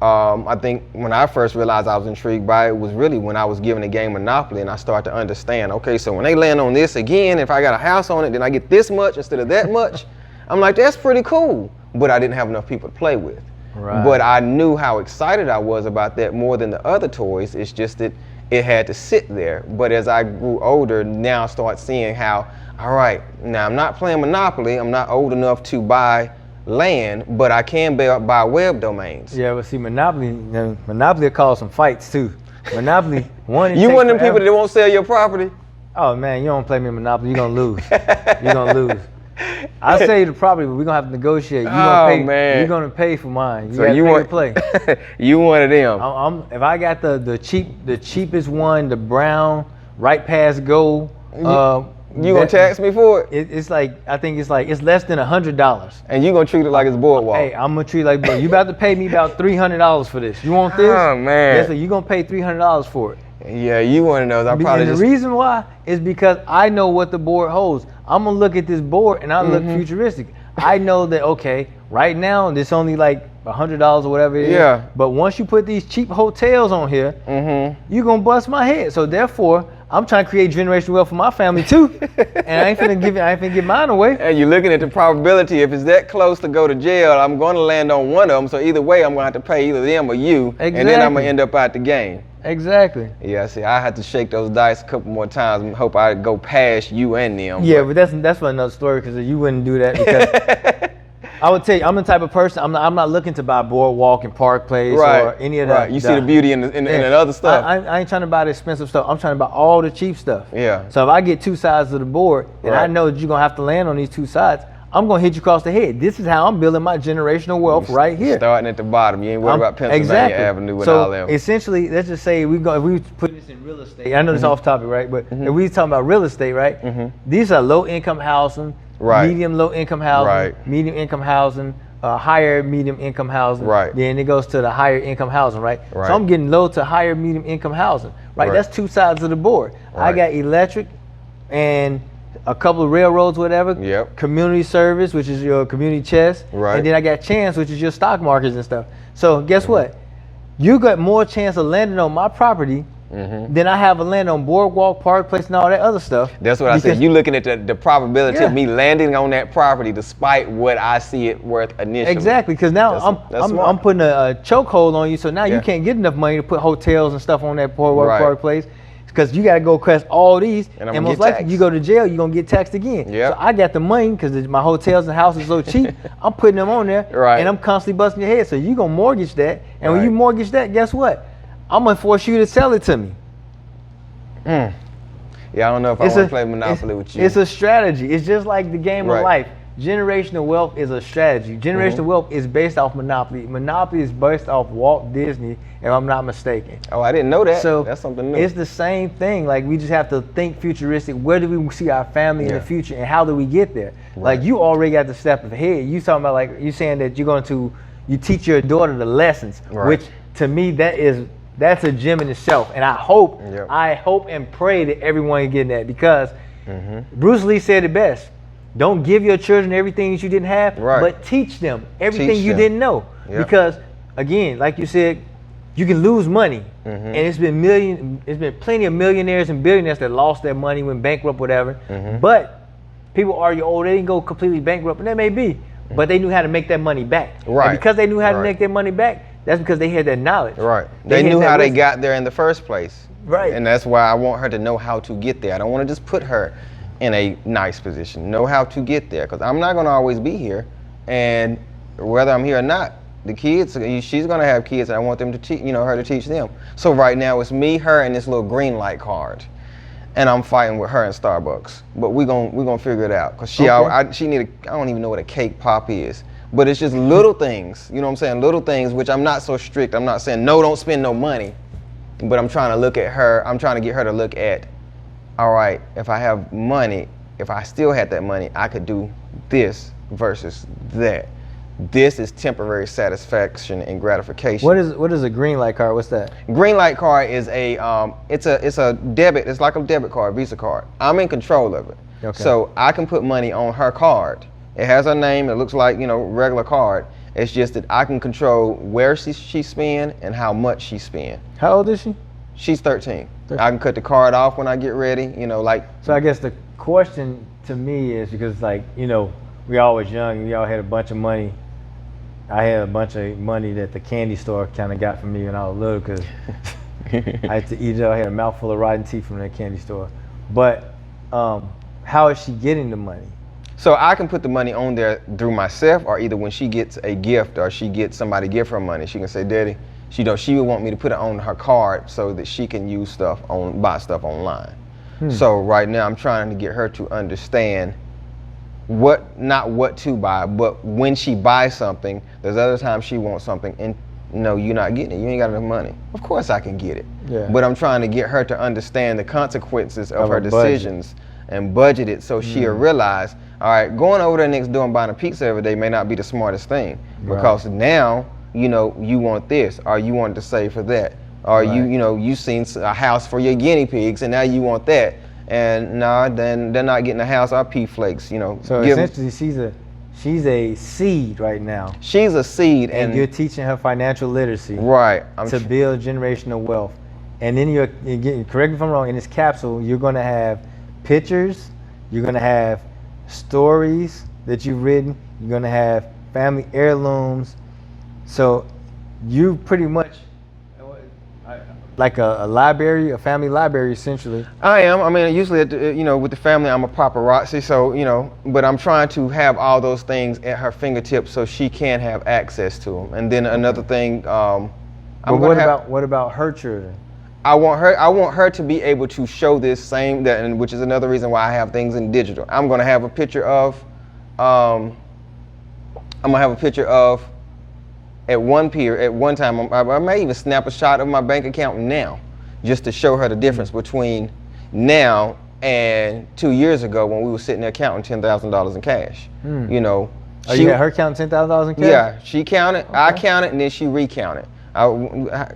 I think when I first realized I was intrigued by it was really when I was given the game Monopoly and I started to understand, okay, so when they land on this again, if I got a house on it, then I get this much instead of that much. I'm like, that's pretty cool. But I didn't have enough people to play with. Right. But I knew how excited I was about that more than the other toys. It's just that it had to sit there. But as I grew older, now I start seeing how, all right, now I'm not playing Monopoly. I'm not old enough to buy land, but I can buy web domains. Yeah, but see, Monopoly will cause some fights too. Monopoly, you one of them people that won't sell your property? Oh man, you don't play me Monopoly, you're gonna lose. You're gonna lose. I'll sell you the property, but we're gonna have to negotiate. You're gonna pay for mine. So you want to play. You one of them. If I got the cheapest one, the brown, right past gold. You gonna tax me for it? It's like, I think it's less than $100. And you gonna treat it like it's boardwalk? Hey, I'm gonna treat it like boardwalk. You about to pay me about $300 for this. You want this? Oh man. Yes, so you gonna pay $300 for it. Yeah, you one of those. The reason why is because I know what the board holds. I'm gonna look at this board and I look futuristic. I know that, okay, right now it's only like $100 or whatever it is. Yeah. But once you put these cheap hotels on here, you're gonna bust my head. So therefore, I'm trying to create generational wealth for my family too, and I ain't finna give mine away. And you're looking at the probability. If it's that close to go to jail, I'm going to land on one of them. So either way, I'm going to have to pay either them or you, Exactly. and then I'm going to end up out the game. Exactly. Yeah, see, I had to shake those dice a couple more times and hope I go past you and them. Yeah, but that's for another story, because you wouldn't do that. Because I would tell you, I'm the type of person, I'm not looking to buy Boardwalk and Park Place or any of that. Right, you see the beauty in the other stuff. I ain't trying to buy the expensive stuff. I'm trying to buy all the cheap stuff. Yeah. So if I get two sides of the board, and I know that you're going to have to land on these two sides, I'm going to hit you across the head. This is how I'm building my generational wealth right here. Starting at the bottom. You ain't worried about Pennsylvania Avenue and all them. So essentially, let's just say if we put this in real estate. I know this is off topic, right? But if we talking about real estate, right? These are low income housing, medium low income housing, medium income housing, higher medium income housing. Right. Then it goes to the higher income housing, right? So I'm getting low to higher medium income housing, right? That's two sides of the board. I got electric and a couple of railroads, whatever. Yep. Community service, which is your community chest. Right. And then I got chance, which is your stock markets and stuff. So guess what? You got more chance of landing on my property than I have a land on Boardwalk, Park Place, and all that other stuff. That's what I said. You looking at the probability of me landing on that property despite what I see it worth initially. Exactly, because now I'm putting a chokehold on you, so now you can't get enough money to put hotels and stuff on that Boardwalk, Park Place. Because you got to go across all these, and most likely you go to jail, you're going to get taxed again. Yep. So I got the money because my hotels and houses are so cheap, I'm putting them on there, and I'm constantly busting your head. So you're going to mortgage that, and when you mortgage that, guess what? I'm going to force you to sell it to me. Yeah, I don't know if I want to play Monopoly with you. It's a strategy. It's just like the game of life. Generational wealth is a strategy. Generational wealth is based off Monopoly. Monopoly is based off Walt Disney, if I'm not mistaken. Oh, I didn't know that. So that's something new. It's the same thing. Like, we just have to think futuristic. Where do we see our family in the future, and how do we get there? Like, you already got the step ahead. You talking about, like, you saying that you teach your daughter the lessons, which to me that's a gem in itself. And I hope and pray that everyone is getting that, because Bruce Lee said it best. Don't give your children everything that you didn't have, but teach them everything you didn't know. Because again, like you said, you can lose money, and it's been plenty of millionaires and billionaires that lost their money, went bankrupt, whatever. But people argue, oh, they didn't go completely bankrupt, and that may be, but they knew how to make that money back. And because they knew how to make their money back, that's because they had that knowledge. They knew how they got there in the first place. And that's why I want her to know how to get there. I don't want to just put her in a nice position. Know how to get there, because I'm not going to always be here, and whether I'm here or not, the kids, she's going to have kids, and I want them to teach, her to teach them. So right now it's me, her, and this little green light card, and I'm fighting with her in Starbucks. But we're gonna figure it out, because she I don't even know what a cake pop is, but it's just little things. You know what I'm saying? Little things, which I'm not so strict. I'm not saying no, don't spend no money, but I'm trying to look at her. I'm trying to get her to look at, all right, if I have money, if I still had that money, I could do this versus that. This is temporary satisfaction and gratification. What is a green light card? What's that? Green light card is it's a debit. It's like a debit card, Visa card. I'm in control of it. So I can put money on her card. It has her name. It looks like, regular card. It's just that I can control where she spend and how much she spend. How old is she? She's 13. I can cut the card off when I get ready, you know, like. So I guess the question to me is, because like, you know, we all was young, we all had a bunch of money. I had a bunch of money that the candy store kind of got from me when I was little, because I had to eat it. I had a mouthful of rotten teeth from that candy store. But how is she getting the money? So I can put the money on there through myself, or either when she gets a gift or she gets somebody give her money, she can say, Daddy, she would want me to put it on her card so that she can use stuff buy stuff online. So right now I'm trying to get her to understand not what to buy, but when she buys something, there's other times she wants something and no, you're not getting it. You ain't got enough money. Of course I can get it. Yeah. But I'm trying to get her to understand the consequences of her decisions and budget it, so she'll realize, all right, going over there next door and buying a pizza every day may not be the smartest thing, because now, you know, you want this, or you want to save for that, or you seen a house for your guinea pigs and now you want that. And then they're not getting a house or pea flakes, you know. So essentially, she's a seed right now. She's a seed, and you're teaching her financial literacy, right? To build generational wealth. And then you're correct me if I'm wrong. In this capsule, you're going to have pictures, you're going to have stories that you've written, you're going to have family heirlooms. So you pretty much like a library, a family library, essentially. I am. I mean, usually, with the family, I'm a paparazzi. So, but I'm trying to have all those things at her fingertips so she can have access to them. And then another thing, what about her children? I want her to be able to show this same, and which is another reason why I have things in digital. I'm gonna have a picture of, at one time, I may even snap a shot of my bank account now, just to show her the difference between now and 2 years ago when we were sitting there counting $10,000 in cash. You had her counting $10,000 in cash? Yeah, she counted, okay. I counted, and then she recounted. I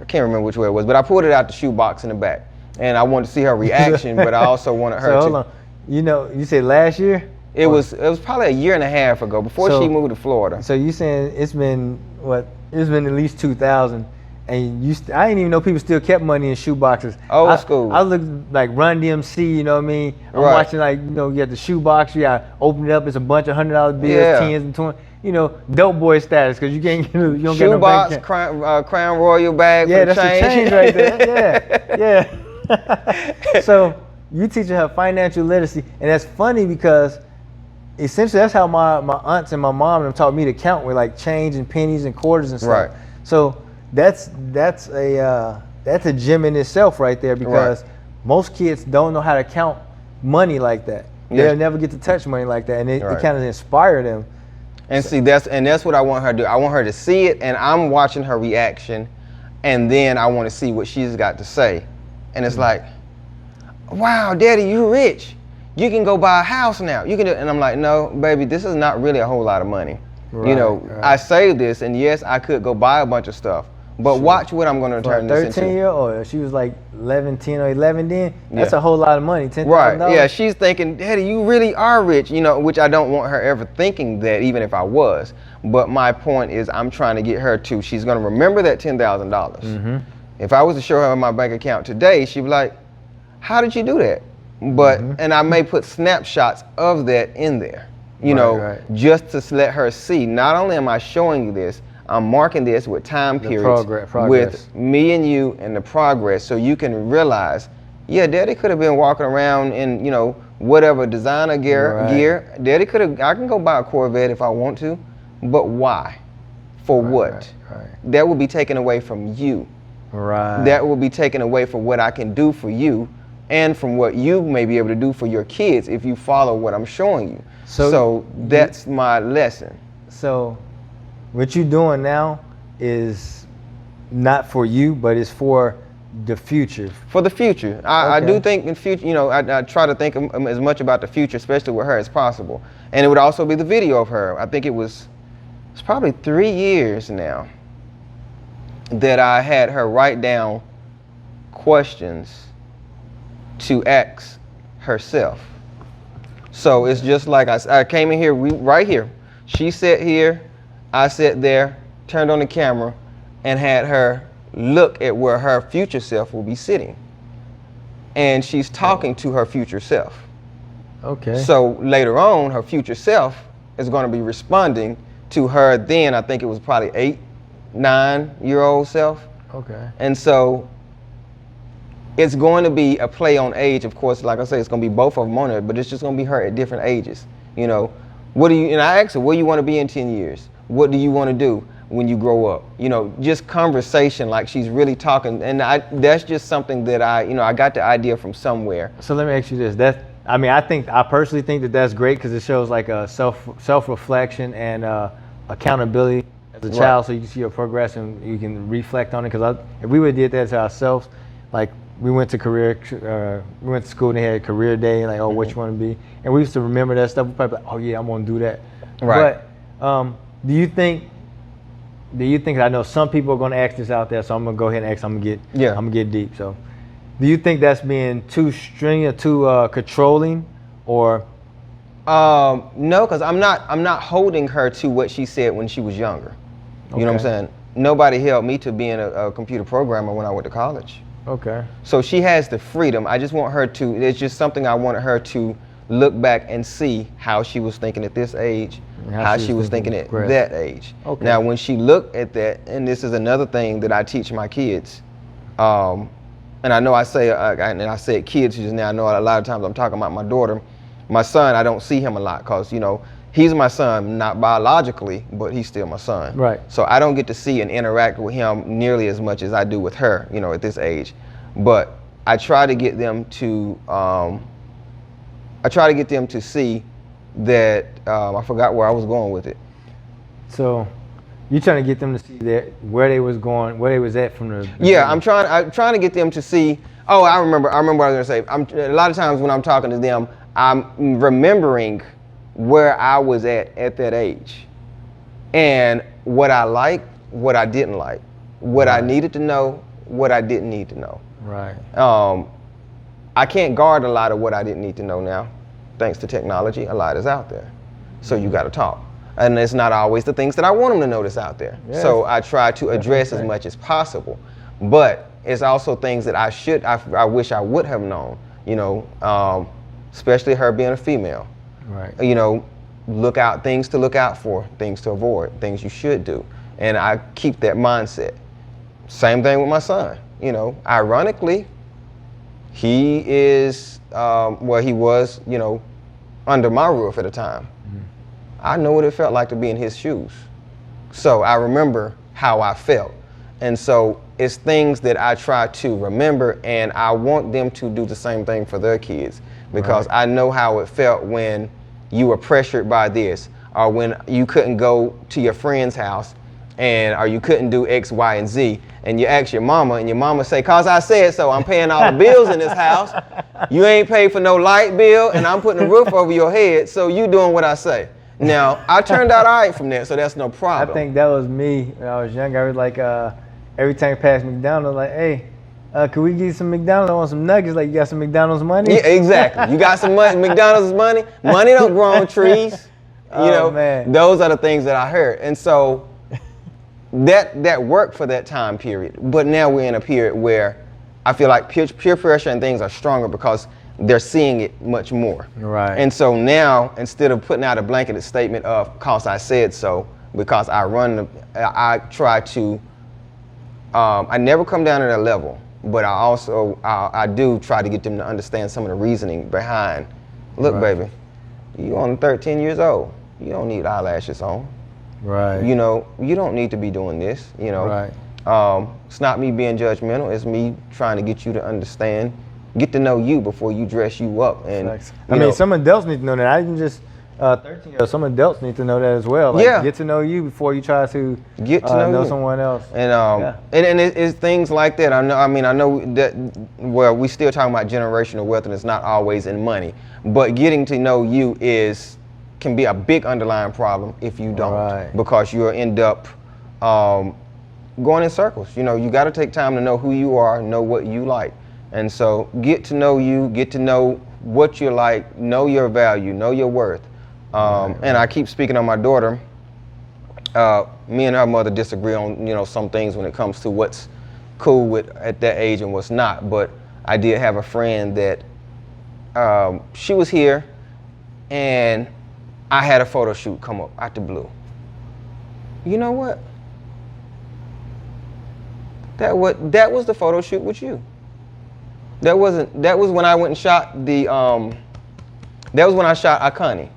can't remember which way it was, but I pulled it out the shoebox in the back, and I wanted to see her reaction, but I also wanted her to. Hold on, you said last year? It was probably a year and a half ago, before she moved to Florida. So you saying it's been at least 2,000, and I didn't even know people still kept money in shoe boxes. Old school. I looked like Run DMC, you know what I mean? I'm watching, like, you got the shoe box, you got open it up, it's a bunch of $100 bills, 10s and 20s, dope boy status, because you can't get you don't shoe get no box, bank Crown Royal bag. Yeah, that's the change right there. Yeah. So you teaching her financial literacy, and that's funny because essentially that's how my aunts and my mom and them taught me to count, with like change and pennies and quarters and stuff. Right. So that's a gem in itself right there, because most kids don't know how to count money like that. They'll never get to touch money like that, and it kind of inspire them. And see, that's what I want her to do. I want her to see it, and I'm watching her reaction, and then I want to see what she's got to say. And it's like, wow, Daddy, you rich. You can go buy a house now. You can do, and I'm like, no, baby, this is not really a whole lot of money. I saved this, and yes, I could go buy a bunch of stuff, but watch what I'm going to turn this into. 13-year-old, she was like 11, 10 or 11 then. That's a whole lot of money, $10,000. Right, yeah, she's thinking, Daddy, you really are rich, which I don't want her ever thinking that, even if I was. But my point is, I'm trying to get her to, she's going to remember that $10,000. If I was to show her my bank account today, she'd be like, how did you do that? But, and I may put snapshots of that in there, just to let her see, not only am I showing you this, I'm marking this with time periods, with me and you and the progress, so you can realize, yeah, Daddy could have been walking around in, whatever designer gear. Daddy could have, I can go buy a Corvette if I want to, but why? For what? That will be taken away from you. That will be taken away from what I can do for you, and from what you may be able to do for your kids if you follow what I'm showing you. So that's my lesson. So what you're doing now is not for you, but it's for the future. For the future. I do think in future, I try to think as much about the future, especially with her, as possible. And it would also be the video of her. I think it's probably 3 years now that I had her write down questions to ask herself. So it's just like I came in here, right here. She sat here, I sat there, turned on the camera, and had her look at where her future self will be sitting. And she's talking to her future self. Okay. So later on, her future self is going to be responding to her then, I think it was probably 8, 9-year-old self. Okay. And so it's going to be a play on age. Of course, like I say, it's going to be both of them on it, but it's just going to be her at different ages. You know, and I asked her, what do you want to be in 10 years? What do you want to do when you grow up? You know, just conversation, like she's really talking. And that's just something that I got the idea from somewhere. So let me ask you this. I personally think that that's great because it shows like a self-reflection and accountability as a child, so you can see your progress and you can reflect on it. Because if we would have did that to ourselves, like we went to school and they had career day, like, oh, what you want to be, and we used to remember that stuff. We probably like, oh yeah, I'm gonna do that. Right. But do you think I know some people are gonna ask this out there, so I'm gonna go ahead and ask. I'm gonna get deep. So, do you think that's being too stringent, too controlling, or? No, because I'm not holding her to what she said when she was younger. You know what I'm saying? Nobody held me to being a computer programmer when I went to college. Okay. So she has the freedom. I just want her to, it's just something I wanted her to look back and see how she was thinking at this age, how she was thinking at that age. Okay. Now, when she looked at that, and this is another thing that I teach my kids, and I know I said kids just now, I know a lot of times I'm talking about my daughter. My son, I don't see him a lot because, you know, he's my son, not biologically, but he's still my son. Right. So I don't get to see and interact with him nearly as much as I do with her, you know, at this age. But I try to get them to, see that, I forgot where I was going with it. So you're trying to get them to see that where they was going, where they was at from the beginning. Yeah, I'm trying to get them to see. Oh, I remember what I was gonna say. A lot of times when I'm talking to them, I'm remembering where I was at that age, and what I liked, what I didn't like, what I needed to know, what I didn't need to know. Right. I can't guard a lot of what I didn't need to know now, thanks to technology. A lot is out there, so you got to talk, and it's not always the things that I want them to know that's out there. Yeah. So I try to address as much as possible, but it's also things that I wish I would have known. You know, especially her being a female. Right. You know, things to look out for, things to avoid, things you should do. And I keep that mindset. Same thing with my son. You know, ironically, he is, he was, you know, under my roof at the time. Mm-hmm. I know what it felt like to be in his shoes. So I remember how I felt. And so it's things that I try to remember, and I want them to do the same thing for their kids. Because I know how it felt when you were pressured by this, or when you couldn't go to your friend's house, or you couldn't do X, Y, and Z, and you ask your mama, and your mama say, "Cause I said so, I'm paying all the bills in this house. You ain't paid for no light bill, and I'm putting a roof over your head, so you doing what I say." Now, I turned out all right from that, so that's no problem. I think that was me when I was younger. I was like, every time I passed McDonald's, like, hey, can we get some McDonald's? I want some nuggets. Like, you got some McDonald's money? Yeah, exactly. You got some money, McDonald's money? Money don't grow on trees. You know, man. Those are the things that I heard. And so that worked for that time period. But now we're in a period where I feel like peer pressure and things are stronger because they're seeing it much more. Right. And so now, instead of putting out a blanketed statement of "cause I said so," because I try to, I never come down to that level. But I do try to get them to understand some of the reasoning behind. Look, baby, you only 13 years old. You don't need eyelashes on. Right. You know, you don't need to be doing this. You know. Right. It's not me being judgmental. It's me trying to get you to understand, get to know you before you dress you up. And I mean, some adults need to know that. I didn't just 13-year-olds. Some adults need to know that as well. Like, get to know you before you try to get to know someone else. And and it's things like that. I know that. Well, we still talking about generational wealth, and it's not always in money. But getting to know you can be a big underlying problem if you don't, because you'll end up going in circles. You know, you got to take time to know who you are, know what you like, and so get to know you, get to know what you like, know your value, know your worth. And I keep speaking on my daughter. Me and her mother disagree on, some things when it comes to what's cool with at that age and what's not. But I did have a friend that she was here, and I had a photo shoot come up out the blue. You know what? That was the photo shoot with you. That was when I went and shot the that was when I shot Akani.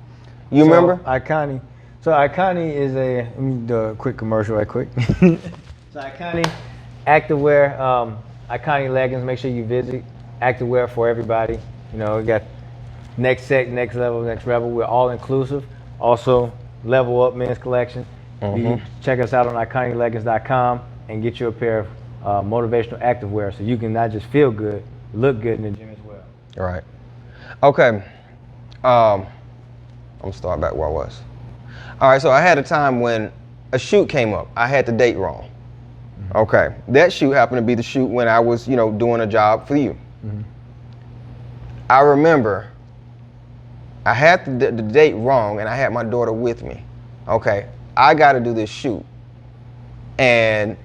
You remember? Akani. So Akani is let me do a quick commercial right quick. So Akani, activewear, Akani leggings, make sure you visit. Activewear for everybody. We got next sec, next level, next rebel. We're all inclusive. Also, level up men's collection. You check us out on IconiCleggings.com and get you a pair of motivational activewear so you can not just feel good, look good in the gym as well. All right. Okay. I'm gonna start back where I was. All right, so I had a time when a shoot came up. I had the date wrong. Okay, that shoot happened to be the shoot when I was, doing a job for you. I remember I had the date wrong, and I had my daughter with me. Okay, I got to do this shoot, and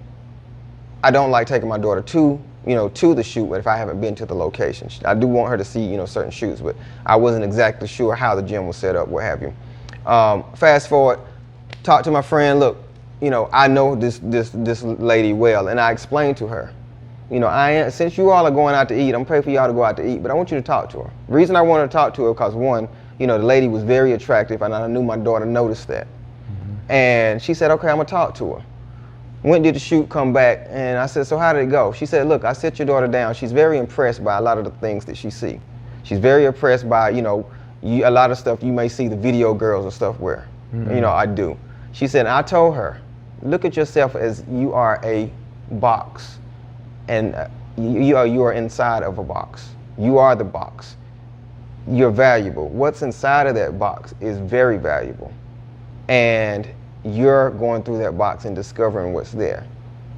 I don't like taking my daughter to the shoot if I haven't been to the location. I do want her to see, certain shoots, but I wasn't exactly sure how the gym was set up, what have you. Fast forward, talk to my friend, look, I know this lady well, and I explained to her, since you all are going out to eat, I'm paying for y'all to go out to eat, but I want you to talk to her. The reason I wanted to talk to her because one, the lady was very attractive, and I knew my daughter noticed that. And she said, okay, I'm gonna talk to her. Went and did the shoot, come back, and I said, so how did it go? She said, look, I sit your daughter down. She's very impressed by a lot of the things that she see. She's very impressed by, a lot of stuff you may see the video girls and stuff wear. I do. She said, I told her, look at yourself as you are a box, and you are inside of a box. You are the box. You're valuable. What's inside of that box is very valuable, and you're going through that box and discovering what's there.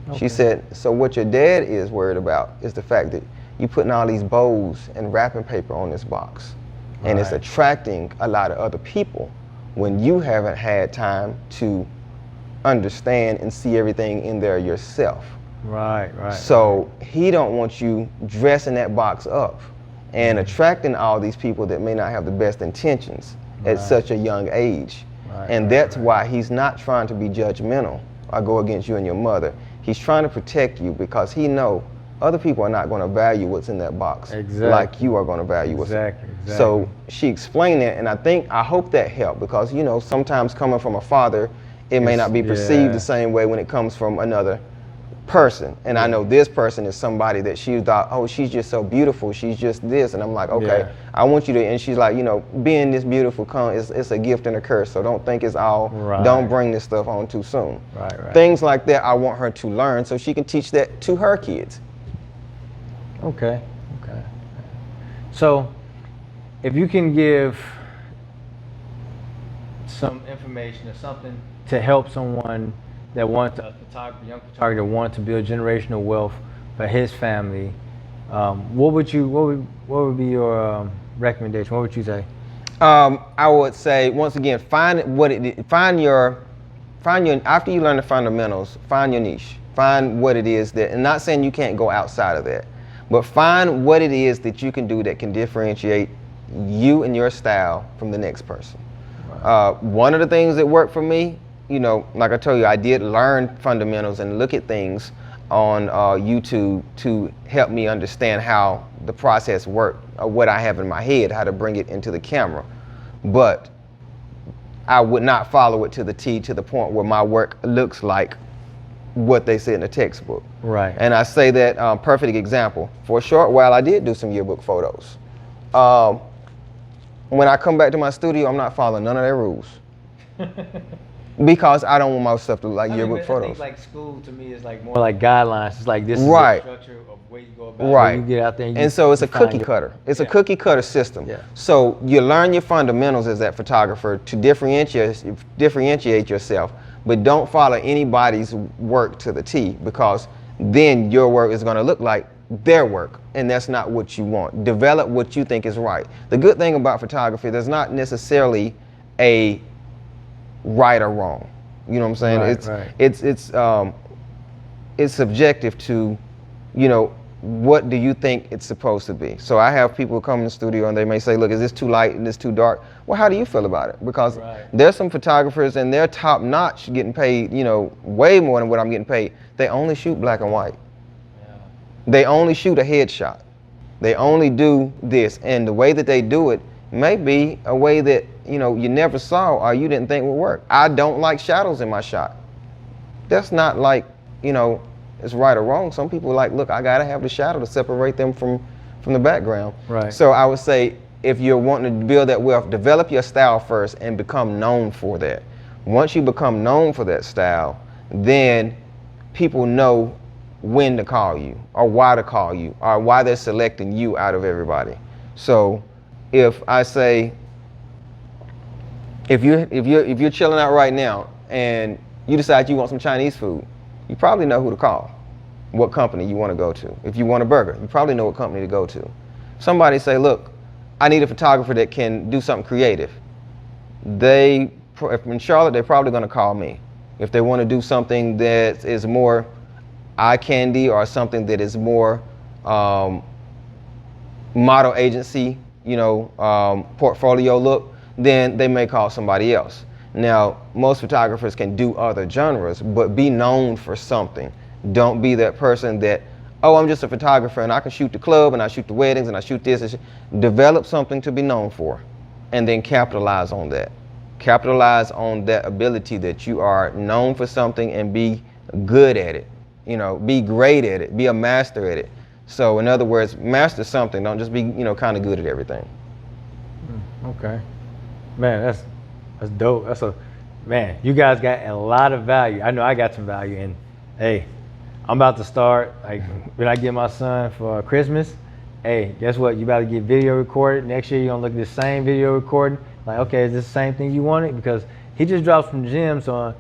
Okay. She said, so what your dad is worried about is the fact that you're putting all these bows and wrapping paper on this box. Right. And it's attracting a lot of other people when you haven't had time to understand and see everything in there yourself. Right. So he don't want you dressing that box up and attracting all these people that may not have the best intentions at such a young age. And that's why he's not trying to be judgmental or go against you and your mother. He's trying to protect you because he knows other people are not going to value what's in that box like you are going to value what's in it. So she explained that, and I hope that helped because, sometimes coming from a father, it may not be perceived the same way when it comes from another person. And I know this person is somebody that she thought, oh, she's just so beautiful, she's just this, and I'm like, okay, I want you to, and she's like, being this beautiful, it's a gift and a curse, so don't think it's all, don't bring this stuff on too soon. Things like that I want her to learn so she can teach that to her kids. Okay. So if you can give some information or something to help someone that wants young photographer that wants to build generational wealth for his family, what would be your recommendation? What would you say? I would say, once again, find your after you learn the fundamentals, find your niche. Find what it is that, and not saying you can't go outside of that, but find what it is that you can do that can differentiate you and your style from the next person. One of the things that worked for me, like I told you, I did learn fundamentals and look at things on YouTube to help me understand how the process worked, or what I have in my head, how to bring it into the camera. But I would not follow it to the T, to the point where my work looks like what they said in the textbook. And I say that, perfect example, for a short while I did do some yearbook photos. When I come back to my studio, I'm not following none of their rules. Because I don't want my stuff to look like yearbook photos. I think like school to me is like more like guidelines. It's like this is the structure of where you go about it. You get out there and so it's a cookie cutter. It's a cookie cutter system. So you learn your fundamentals as that photographer to differentiate yourself, but don't follow anybody's work to the T, because then your work is going to look like their work, and that's not what you want. Develop what you think is right. The good thing about photography, there's not necessarily a right or wrong. You know what I'm saying? Right, It's subjective to, you know, what do you think it's supposed to be? So I have people come in the studio and they may say, look, is this too light and this too dark? Well, how do you feel about it? Because there's some photographers and they're top notch getting paid, you know, way more than what I'm getting paid. They only shoot black and white. Yeah. They only shoot a headshot. They only do this. And the way that they do it may be a way that, you know, you never saw or you didn't think would work. I don't like shadows in my shot. That's not like, you know, it's right or wrong. Some people are like, look, I gotta have the shadow to separate them from the background. Right. So I would say, if you're wanting to build that wealth, develop your style first and become known for that. Once you become known for that style, then people know when to call you or why to call you or why they're selecting you out of everybody. So if I say, if you're chilling out right now and you decide you want some Chinese food, you probably know who to call, what company you want to go to. If you want a burger, you probably know what company to go to. Somebody say, look, I need a photographer that can do something creative. If in Charlotte, they're probably going to call me. If they want to do something that is more eye candy or something that is more model agency, you know, portfolio look, then they may call somebody else. Now, most photographers can do other genres, but be known for something. Don't be that person that, oh, I'm just a photographer and I can shoot the club and I shoot the weddings and I shoot this. Develop something to be known for and then capitalize on that. Capitalize on that ability that you are known for something and be good at it. You know, be great at it, be a master at it. So in other words, master something, don't just be, you know, kind of good at everything. Okay. Man, that's dope. Man, you guys got a lot of value. I know I got some value, and hey, I'm about to start, like, when I get my son for Christmas, hey, guess what? You about to get video recorded. Next year, you're gonna look at the same video recording. Like, okay, is this the same thing you wanted? Because he just dropped some gems on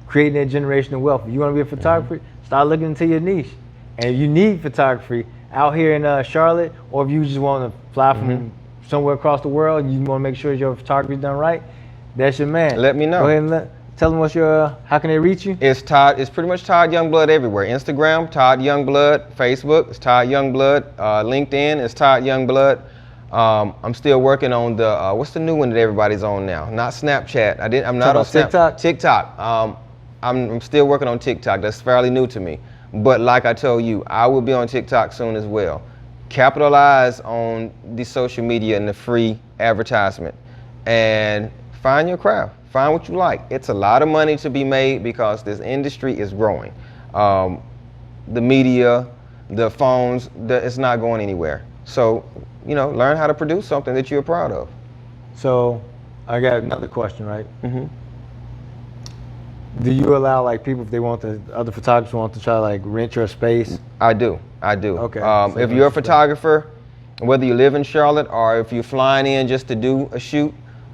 creating that generational wealth. If you wanna be a photographer, start looking into your niche. And if you need photography out here in Charlotte, or if you just wanna fly from somewhere across the world, and you wanna make sure your photography is done right, that's your man. Let me know. Go ahead and tell them how can they reach you? It's pretty much Todd Youngblood everywhere. Instagram, Todd Youngblood. Facebook, it's Todd Youngblood. LinkedIn, it's Todd Youngblood. I'm still working on the, what's the new one that everybody's on now? Not Snapchat. I'm not on TikTok? TikTok. I'm still working on TikTok. That's fairly new to me. But like I told you, I will be on TikTok soon as well. Capitalize on the social media and the free advertisement. And find your craft. Find what you like. It's a lot of money to be made because this industry is growing. The media, the phones, it's not going anywhere. So, you know, learn how to produce something that you're proud of. So, I got another question, right? Do you allow, like, people, if they want other photographers want to try to, like, rent your space? I do. Okay. So if you're a photographer, whether you live in Charlotte or if you're flying in just to do a shoot,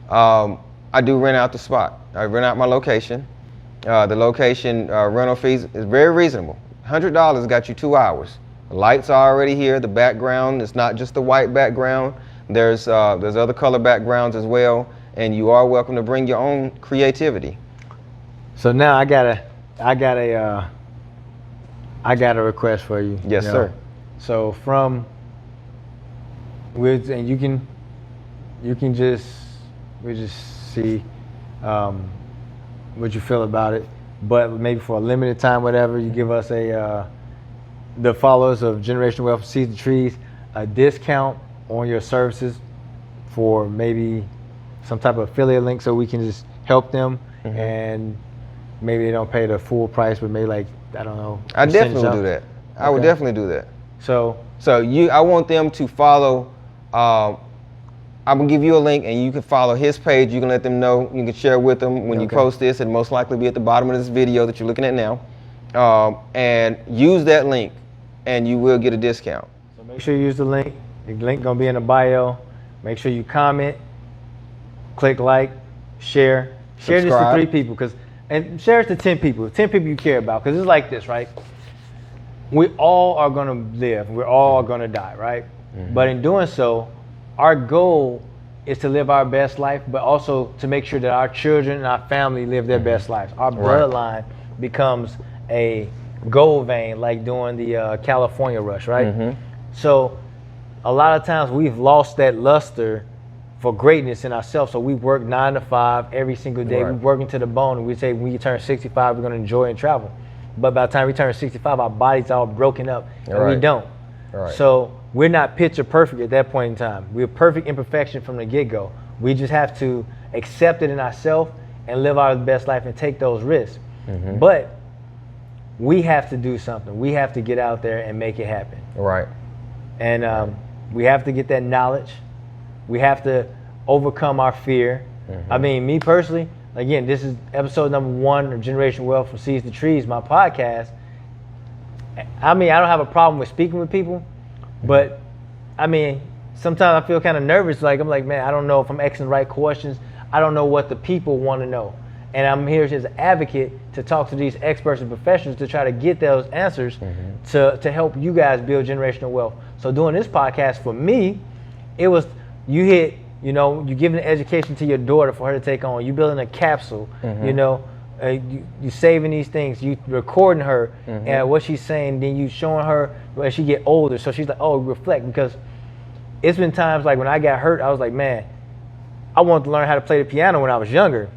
I do rent out the spot. I rent out my location. The location rental fees is very reasonable. $100 got you 2 hours. The lights are already here. The background is not just the white background. There's other color backgrounds as well, and you are welcome to bring your own creativity. So now I got a request for you. Yes, sir. So and you can just see what you feel about it, but maybe for a limited time, whatever, you give us the followers of Generational Wealth Seeds the Trees a discount on your services for maybe some type of affiliate link, so we can just help them, and maybe they don't pay the full price, but maybe, like, I don't know. I definitely would do that. I would definitely do that. So I want them to follow. I'm gonna give you a link, and you can follow his page. You can let them know. You can share with them when you post this. It'll most likely be at the bottom of this video that you're looking at now. And use that link, and you will get a discount. So make sure you use the link. The link gonna be in the bio. Make sure you comment, click like, share this to 3 people, and share it to 10 people. 10 people you care about, because it's like this, right? We all are gonna live. We're all gonna die, right? But in doing so, our goal is to live our best life, but also to make sure that our children and our family live their best lives. Our bloodline becomes a gold vein, like during the California rush, right? So a lot of times we've lost that luster for greatness in ourselves. So we work 9 to 5 every single day. We're working to the bone, and we say when you turn 65, we're going to enjoy and travel. But by the time we turn 65, our body's all broken up, and we don't. So we're not picture perfect at that point in time. We're perfect imperfection from the get-go. We just have to accept it in ourselves and live our best life and take those risks. But we have to do something. We have to get out there and make it happen. And we have to get that knowledge. We have to overcome our fear. I mean, me personally, again, this is episode number 1 of Generation Wealth from Seeds to Trees, my podcast. I mean, I don't have a problem with speaking with people, but I mean, sometimes I feel kind of nervous. Like, I'm like, man, I don't know if I'm asking the right questions. I don't know what the people want to know. And I'm here as an advocate to talk to these experts and professionals to try to get those answers to help you guys build generational wealth. So doing this podcast for me, it was, you're giving an education to your daughter for her to take on. You building a capsule, you saving these things, you recording her and what she's saying, then you showing her as she get older. So she's like, oh, reflect, because it's been times like when I got hurt, I was like, man, I wanted to learn how to play the piano when I was younger.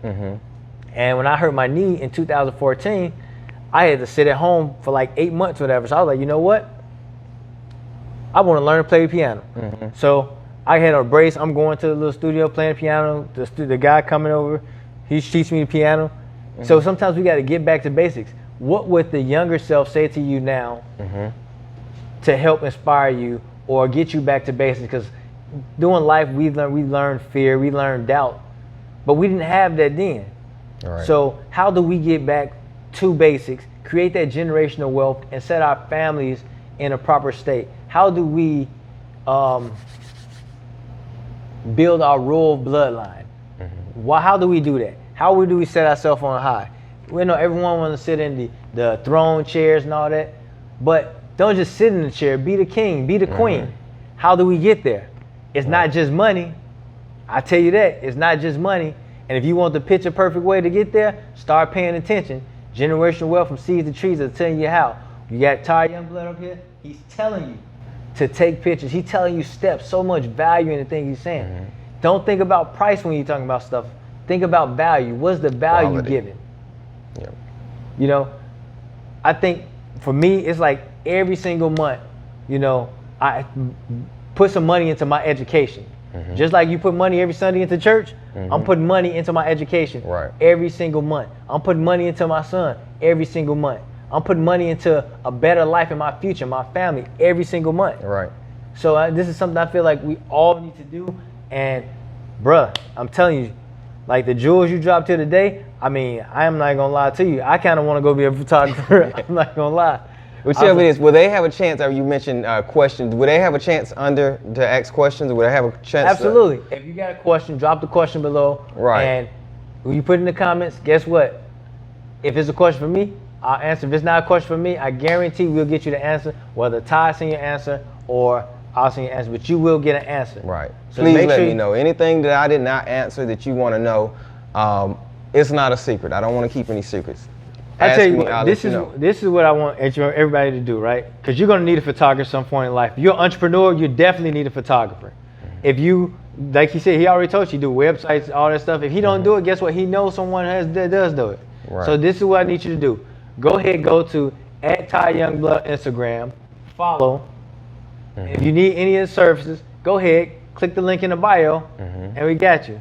And when I hurt my knee in 2014, I had to sit at home for like 8 months or whatever. So I was like, you know what? I want to learn to play the piano. So I had a brace. I'm going to the little studio playing the piano. The guy coming over, he's teaching me the piano. So sometimes we got to get back to basics. What would the younger self say to you now to help inspire you or get you back to basics? Because doing life, we learned fear, we learned doubt, but we didn't have that then. So how do we get back to basics, create that generational wealth, and set our families in a proper state? How do we build our royal bloodline? How do we do that? How do we set ourselves on high? We know everyone wants to sit in the throne chairs and all that, but don't just sit in the chair. Be the king, be the queen. How do we get there? It's not just money. I tell you that. It's not just money. And if you want the picture perfect way to get there, start paying attention. Generational Wealth from Seeds to Trees are telling you how. You got Todd Youngblood up here. He's telling you to take pictures. He's telling you steps, so much value in the things he's saying. Don't think about price when you're talking about stuff. Think about value. What's the value you're giving? You know, I think for me, it's like every single month, I put some money into my education. Just like you put money every Sunday into church, I'm putting money into my education every single month. I'm putting money into my son every single month. I'm putting money into a better life in my future, my family, every single month. So this is something I feel like we all need to do. And bruh, I'm telling you, like the jewels you dropped here today, I mean, I am not gonna lie to you. I kind of want to go be a photographer. I'm not gonna lie. Well, tell me this, will they have a chance, you mentioned questions, will they have a chance to ask questions, or will they have a chance? Absolutely. If you got a question, drop the question below. And when you put it in the comments, guess what? If it's a question for me, I'll answer. If it's not a question for me, I guarantee we'll get you the answer, whether Ty send your answer or I'll send your answer, but you will get an answer. So please let me know. Anything that I did not answer that you want to know, it's not a secret. I don't want to keep any secrets. I tell you what, this is what I want everybody to do, right? Because you're going to need a photographer at some point in life. If you're an entrepreneur, you definitely need a photographer. If you, like he said, he already told you do websites, all that stuff. If he don't do it, guess what? He knows someone that does do it. So this is what I need you to do. Go ahead, go to @ToddYoungblood Instagram, follow. If you need any of the services, go ahead, click the link in the bio, and we got you.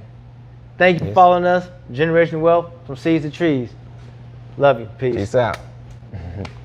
Thank you for following us. Generation Wealth from Seeds to Trees. Love you. Peace. Peace out.